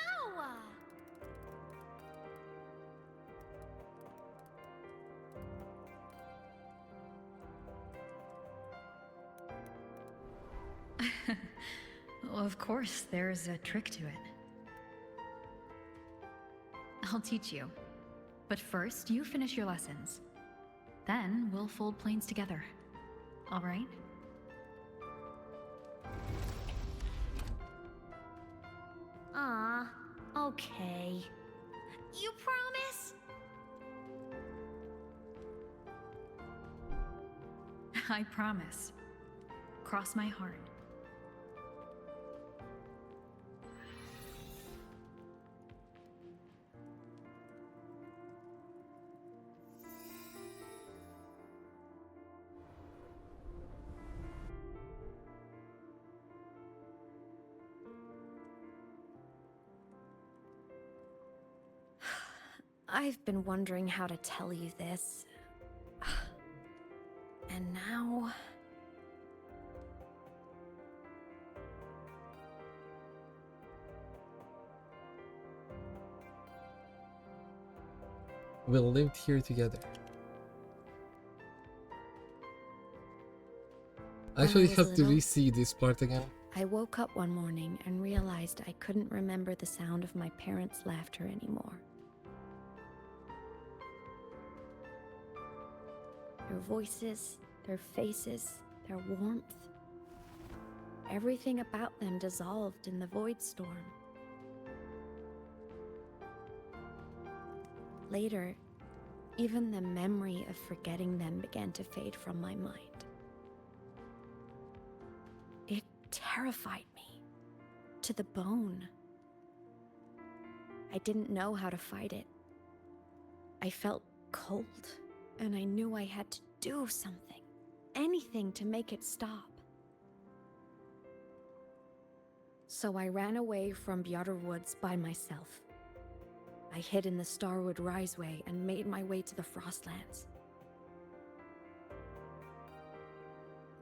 Well, of course, there's a trick to it. I'll teach you. But first, you finish your lessons. Then we'll fold planes together. All right? Okay. You promise? I promise. Cross my heart. I've been wondering how to tell you this. And now... We'll live here together. I actually was have to little, re-see this part again. I woke up one morning and realized I couldn't remember the sound of my parents' laughter anymore. Their voices, their faces, their warmth. Everything about them dissolved in the void storm. Later, even the memory of forgetting them began to fade from my mind. It terrified me, to the bone. I didn't know how to fight it. I felt cold, and I knew I had to do something, anything to make it stop. So I ran away from Bjorder Woods by myself. I hid in the Starwood Riseway and made my way to the Frostlands.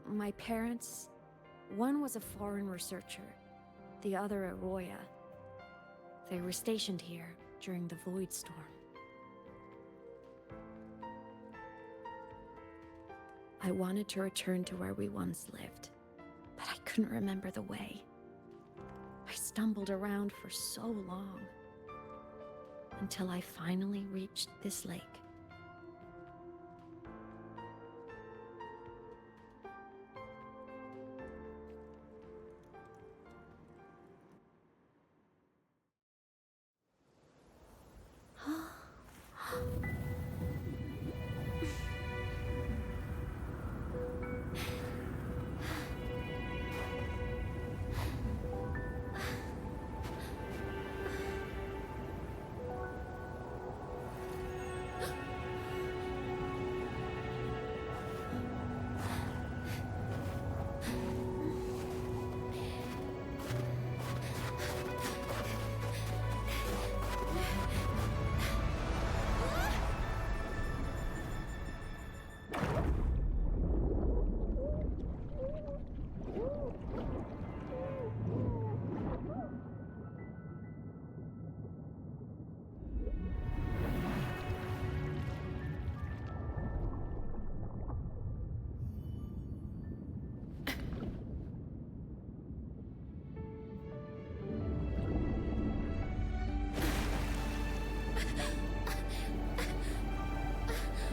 My parents, one was a foreign researcher, the other a Roya. They were stationed here during the Void Storm. I wanted to return to where we once lived, but I couldn't remember the way. I stumbled around for so long, until I finally reached this lake.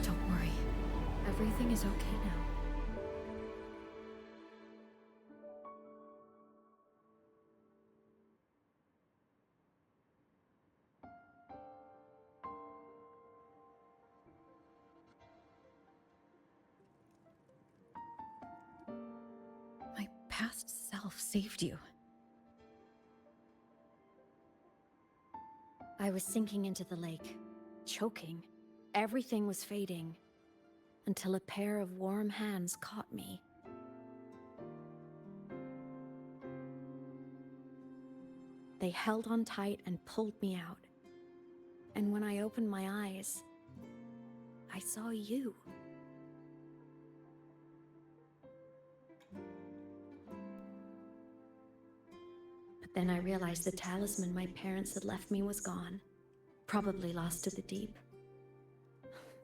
Don't worry. Everything is okay now. My past self saved you. I was sinking into the lake, choking. Everything was fading, until a pair of warm hands caught me. They held on tight and pulled me out. And when I opened my eyes, I saw you. But then I realized the talisman my parents had left me was gone, probably lost to the deep.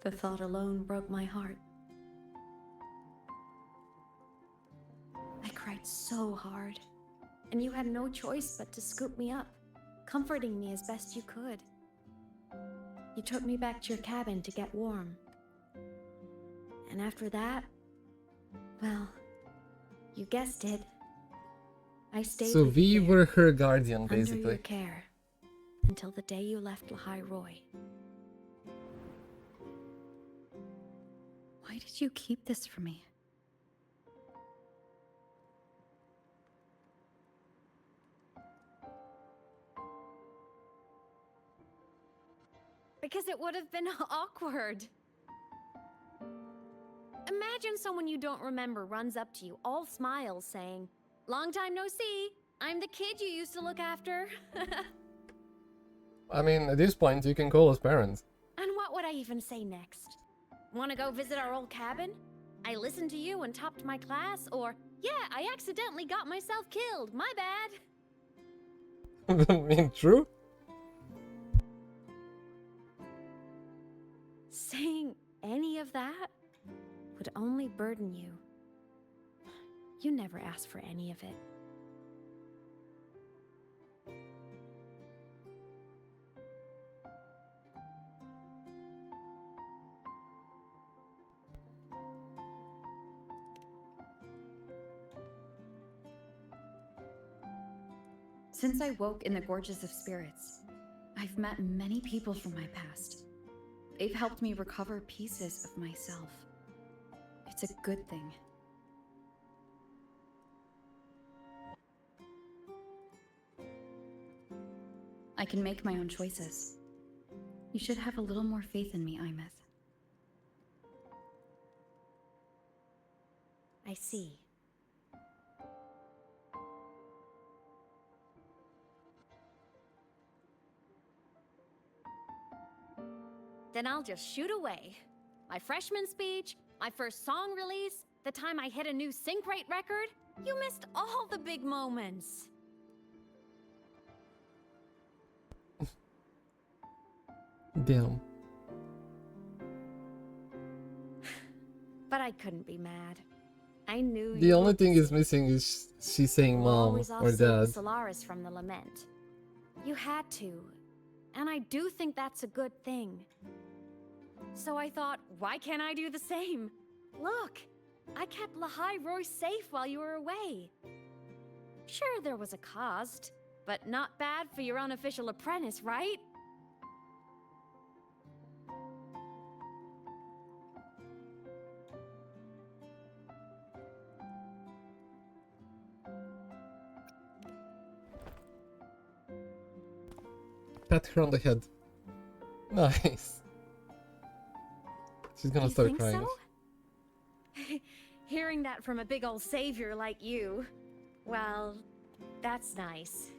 The thought alone broke my heart. I cried so hard, and you had no choice but to scoop me up, comforting me as best you could. You took me back to your cabin to get warm. And after that, well, you guessed it. I stayed So with we you there, were her guardian, under basically. your care, until the day you left Lahai Roy. Why did you keep this from me? Because it would have been awkward. Imagine someone you don't remember runs up to you, all smiles, saying, "Long time no see. I'm the kid you used to look after." I mean, at this point, you can call us parents. And what would I even say next? Want to go visit our old cabin? I listened to you and topped my class, or, yeah, I accidentally got myself killed. My bad. I mean, true? Saying any of that would only burden you. You never asked for any of it. Since I woke in the Gorges of Spirits, I've met many people from my past. They've helped me recover pieces of myself. It's a good thing. I can make my own choices. You should have a little more faith in me, Imeth. I see. then I'll just shoot away. My freshman speech, my first song release, the time I hit a new sync rate record. You missed all the big moments. Damn. But I couldn't be mad. I knew The you only would thing be is missing is she saying mom always or off-saved dad. Solaris from the lament. You had to. And I do think that's a good thing. So I thought, why can't I do the same? Look, I kept Lahai Roy safe while you were away. Sure, there was a cost, but not bad for your unofficial apprentice, right? Pat her on the head. Nice. She's gonna You start think crying. so? Hearing that from a big old savior like you, well, that's nice.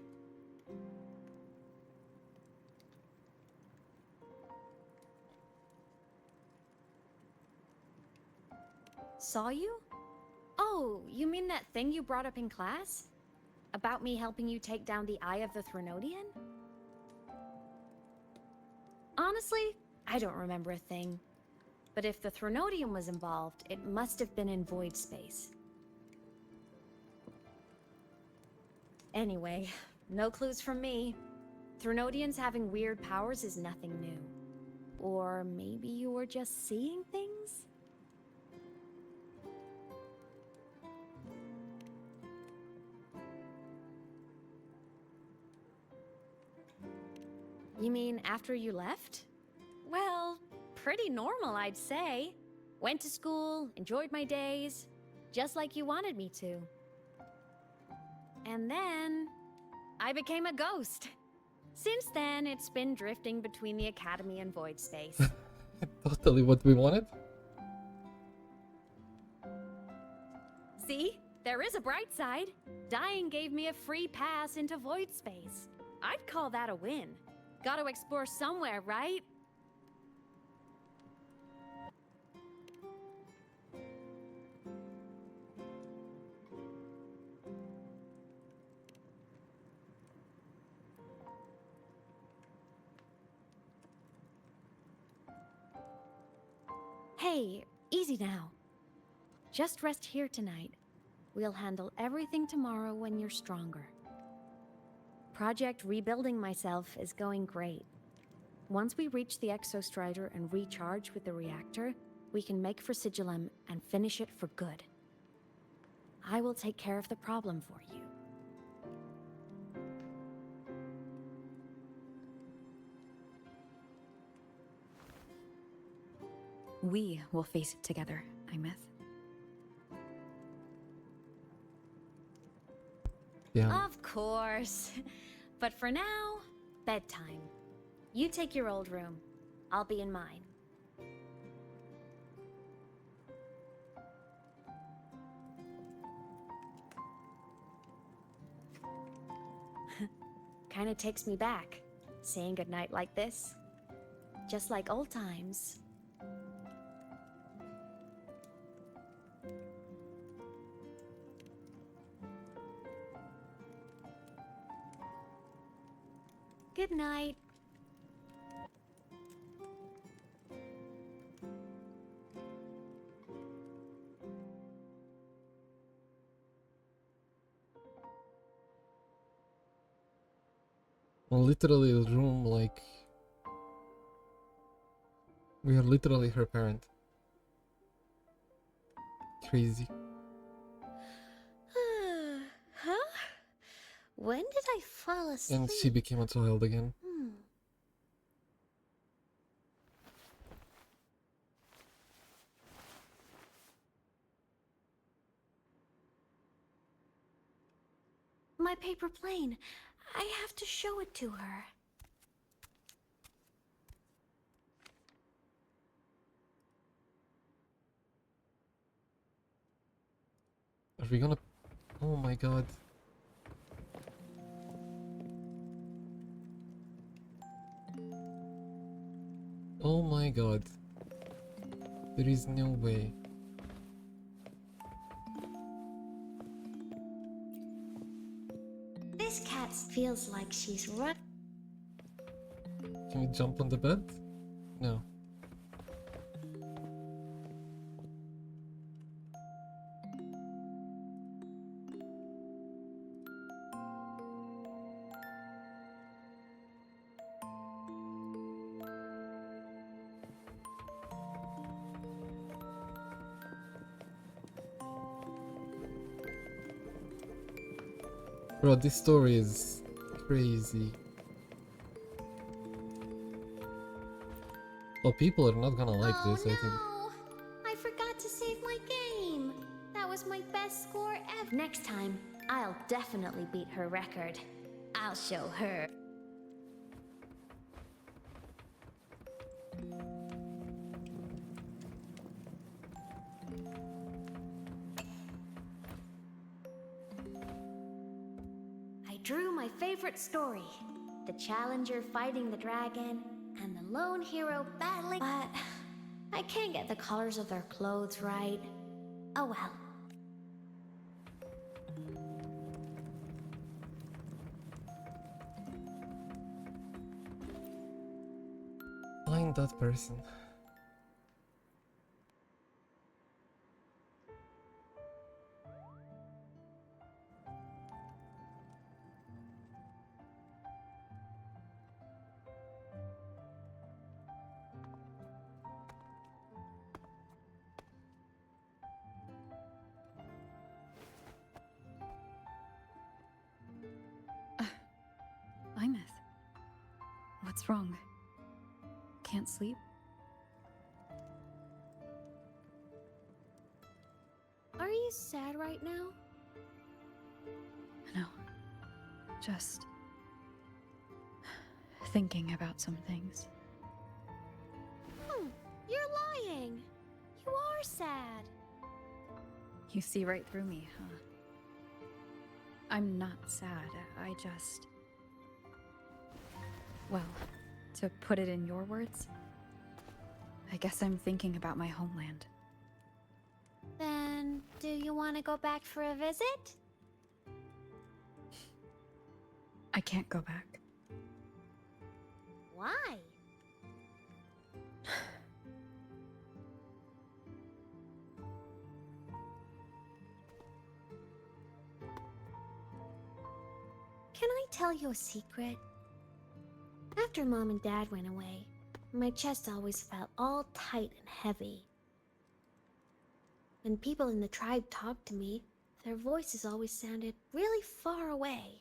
Saw you? Oh, you mean that thing you brought up in class? About me helping you take down the Eye of the Threnodian? Honestly, I don't remember a thing. But if the Threnodian was involved, it must have been in void space. Anyway, no clues from me. Threnodians having weird powers is nothing new. Or maybe you were just seeing things? You mean after you left? Well, pretty normal, I'd say. Went to school, enjoyed my days, just like you wanted me to. And then I became a ghost. Since then, it's been drifting between the Academy and void space. Totally what we wanted. See? There is a bright side. Dying gave me a free pass into void space. I'd call that a win. Gotta explore somewhere, right? Hey, easy now. Just rest here tonight. We'll handle everything tomorrow when you're stronger. Project Rebuilding Myself is going great. Once we reach the Exostrider and recharge with the reactor, we can make for Sigillum and finish it for good. I will take care of the problem for you. We will face it together, Imeth. Yeah. Of course. But for now, bedtime. You take your old room. I'll be in mine. Kinda takes me back, saying goodnight like this. Just like old times. Good night. Literally a room like we are literally her parent. Crazy. Huh? When did I fall asleep? And she became a child again. My paper plane. I have to show it to her. Are we gonna... Oh my god. Oh my god. There is no way. This cat feels like she's run. Can we jump on the bed? No. Bro, this story is crazy. Well, people are not gonna like this, I think. I forgot to save my game. That was my best score ever. Next time, I'll definitely beat her record. I'll show her. I drew my favorite story. The challenger fighting the dragon, and the lone hero battling. But I can't get the colors of their clothes right. Oh well. Find that person. Imeth. What's wrong? Can't sleep? Are you sad right now? No. Just thinking about some things. You're lying. You are sad. You see right through me, huh? I'm not sad. I just... Well, to put it in your words, I guess I'm thinking about my homeland. Then, do you want to go back for a visit? I can't go back. Why? Can I tell you a secret? After Mom and Dad went away, my chest always felt all tight and heavy. When people in the tribe talked to me, their voices always sounded really far away.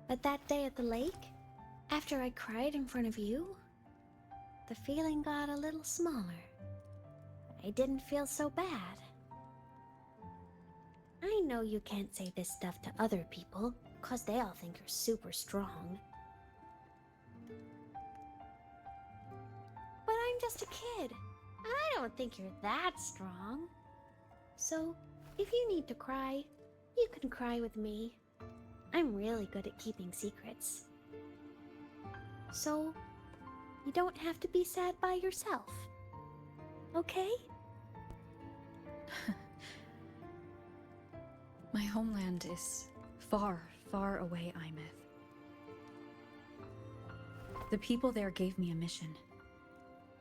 But that day at the lake, after I cried in front of you, the feeling got a little smaller. I didn't feel so bad. I know you can't say this stuff to other people, 'cause they all think you're super strong. But I'm just a kid, and I don't think you're that strong. So, if you need to cry, you can cry with me. I'm really good at keeping secrets. So, you don't have to be sad by yourself. Okay? My homeland is far, far away, Imeth. The people there gave me a mission.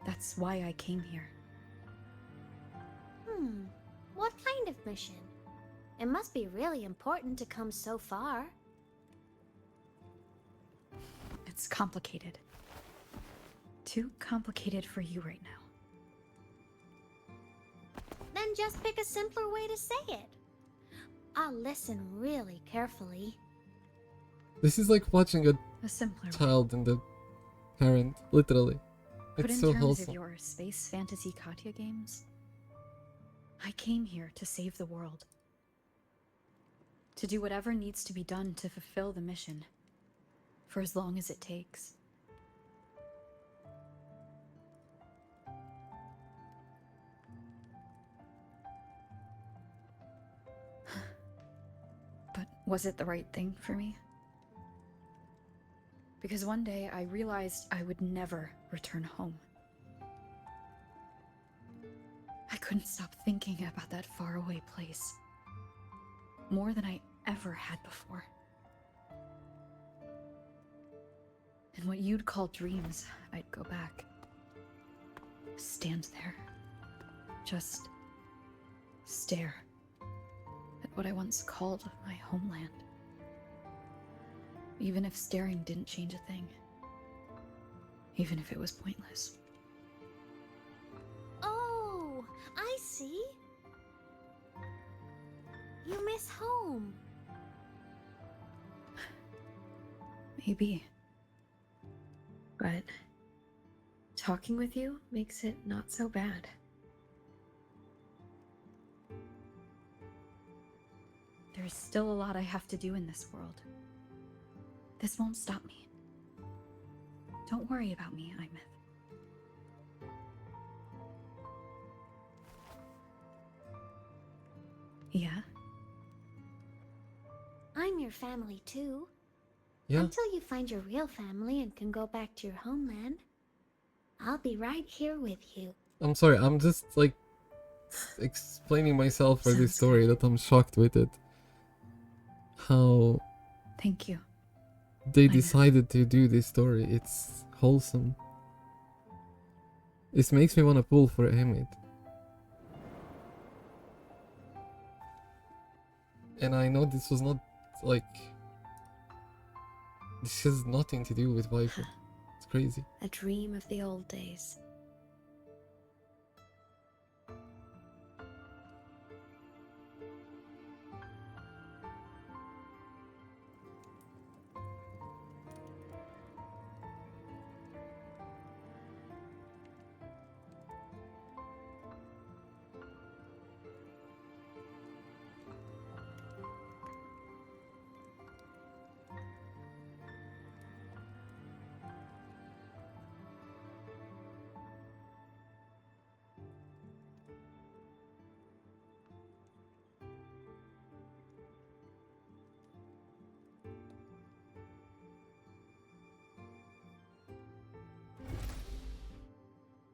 That's why I came here. What kind of mission? It must be really important to come so far. It's complicated. Too complicated for you right now. Then just pick a simpler way to say it. I'll listen really carefully. This is like watching A simpler way. child and the parent, literally. Put It's in so terms wholesome. of your space fantasy Katya games, I came here to save the world. To do whatever needs to be done to fulfill the mission, for as long as it takes. But was it the right thing for me? Because one day I realized I would never return home. I couldn't stop thinking about that faraway place. More than I ever had before. In what you'd call dreams, I'd go back. Stand there. Just stare at what I once called my homeland. Even if staring didn't change a thing. Even if it was pointless. Oh, I see. You miss home. Maybe. But talking with you makes it not so bad. There's still a lot I have to do in this world. This won't stop me. Don't worry about me, Imeth. Yeah? I'm your family too. Yeah. Until you find your real family and can go back to your homeland, I'll be right here with you. I'm sorry, I'm just like explaining myself for this story that I'm shocked with it. How Thank you. they decided to do this story. It's wholesome. It makes me want to pull for Emmett. And I know this was not like... This has nothing to do with waifu. It's crazy. A dream of the old days.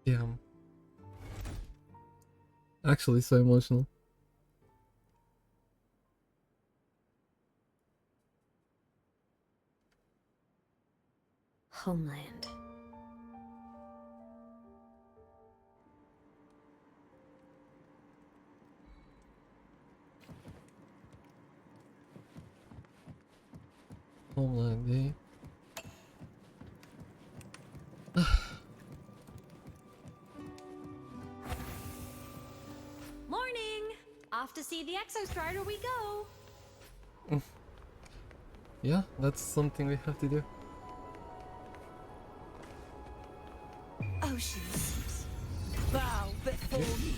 Yeah. Actually, so emotional. Homeland. Homeland, eh? Morning! Off to see the Exostrider we go! Yeah, that's something we have to do. Oceans, bow before me.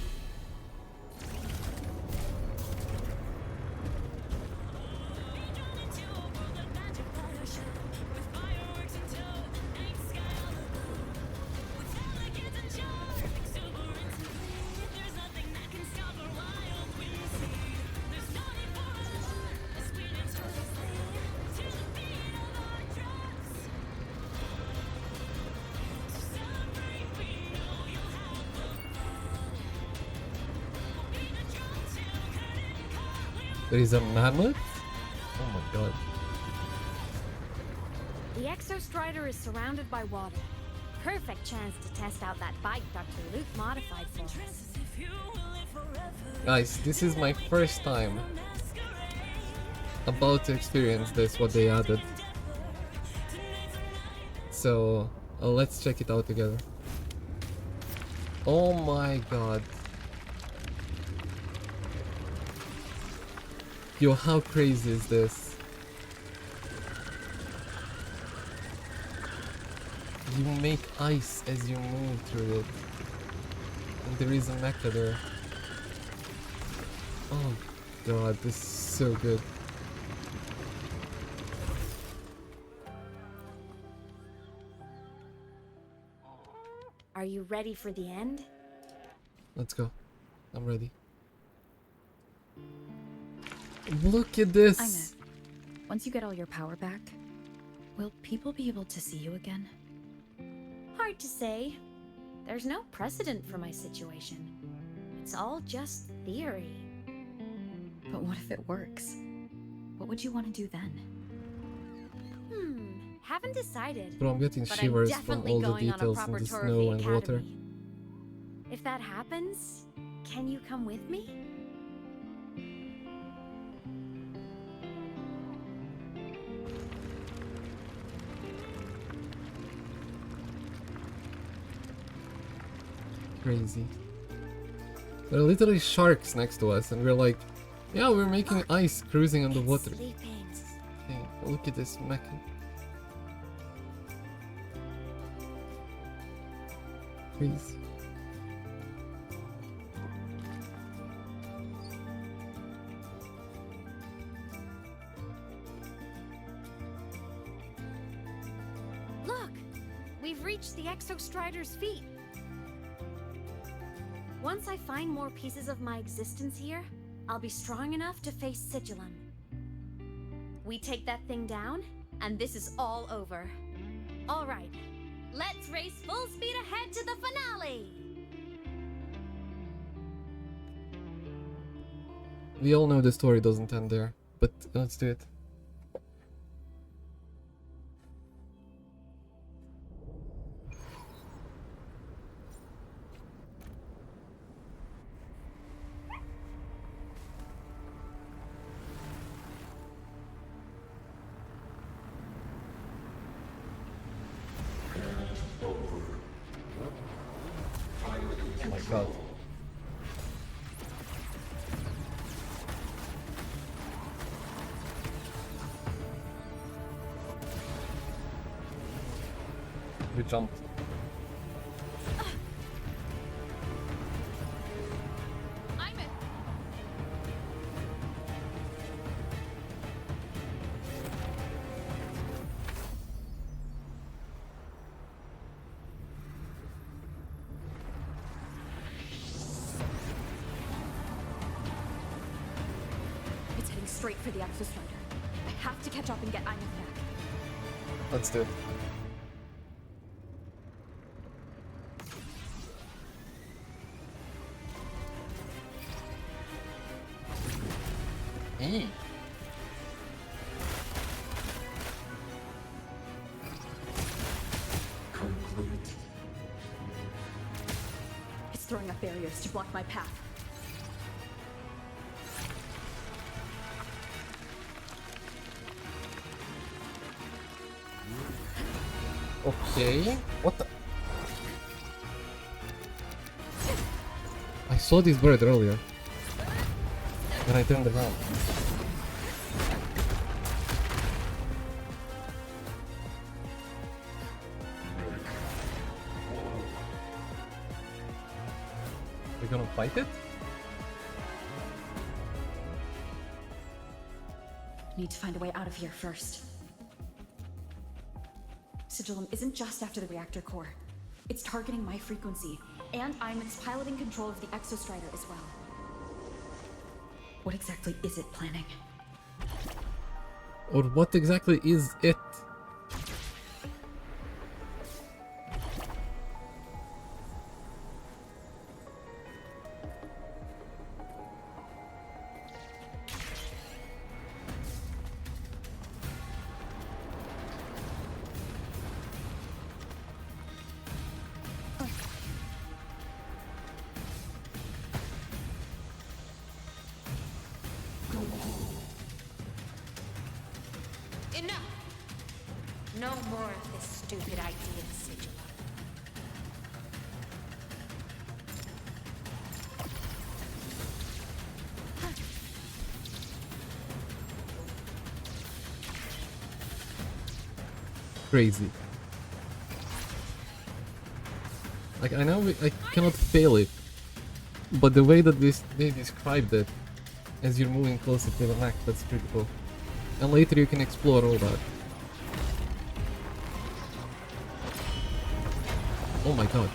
There is a mammoth? Oh my god. The Exostrider is surrounded by water. Perfect chance to test out that bike Dr. Luke modified for us. Guys, this is my first time about to experience this, what they added. So, let's check it out together. Oh my god. Yo, how crazy is this? You make ice as you move through it. And there is a mecha there. Oh god, this is so good. Are you ready for the end? Let's go. I'm ready. Look at this! Imeth, once you get all your power back, Will people be able to see you again? Hard to say. There's no precedent for my situation. It's all just theory. But what if it works? What would you want to do then? Haven't decided. Bro, I'm getting but shivers I'm from definitely all the going on a details in proper the tour of snow the and water. academy. If that happens, can you come with me? Crazy. There are literally sharks next to us, and we're like, yeah, we're making ice cruising on the water. Hey, look at this mech. Crazy. Look! We've reached the Exostrider's feet. Once I find more pieces of my existence here, I'll be strong enough to face Sigillum. We take that thing down, and this is all over. All right, let's race full speed ahead to the finale! We all know the story doesn't end there, but let's do it. Oh my god. We jumped. I'm it. It's heading straight for the Exostrider. I have to catch up and get Ina back. Let's do it. It's throwing up barriers to block my path. Okay. What the? I saw this bird earlier. When I turned around. We're gonna fight it? Need to find a way out of here first. Sigillum isn't just after the reactor core. It's targeting my frequency, and I'm piloting control of the Exostrider as well. What exactly is it planning? Or what exactly is it? Enough! No more of this stupid idea, Sigillum. Crazy. Like, I know I cannot fail it, but the way that they described it as you're moving closer to the mech, that's pretty cool. And later you can explore all that. Oh my god.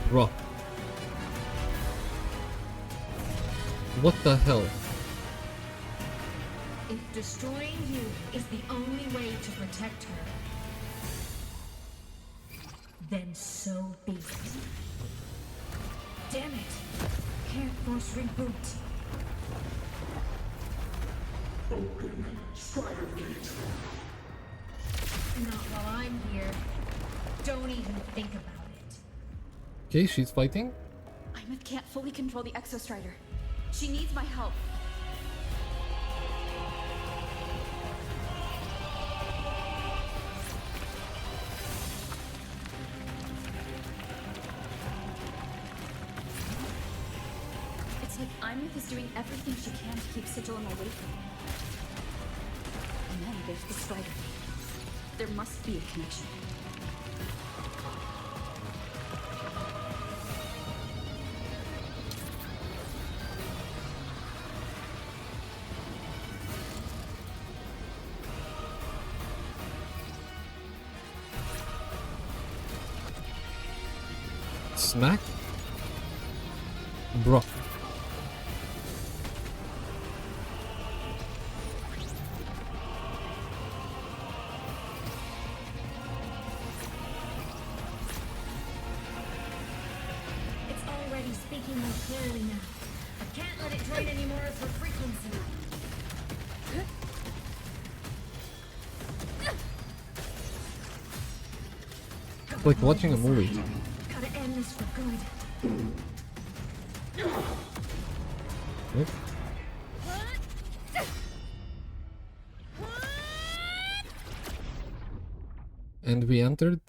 Bro. What the hell? If destroying you is the only way to protect her, then so be it. Damn it! Can't force reboot. Open Strider Gate. Not while I'm here. Don't even think about it. Okay, she's fighting. Imeth can't fully control the Exostrider. She needs my help. It's like Imeth is doing everything she can to keep Sigilum away from me. And then there's the Strider. There must be a connection. Smack? Bro. It's already speaking more clearly now. I can't let it drain any more of her frequency. It's like watching a movie. Gotta end this for good. Yep. And we entered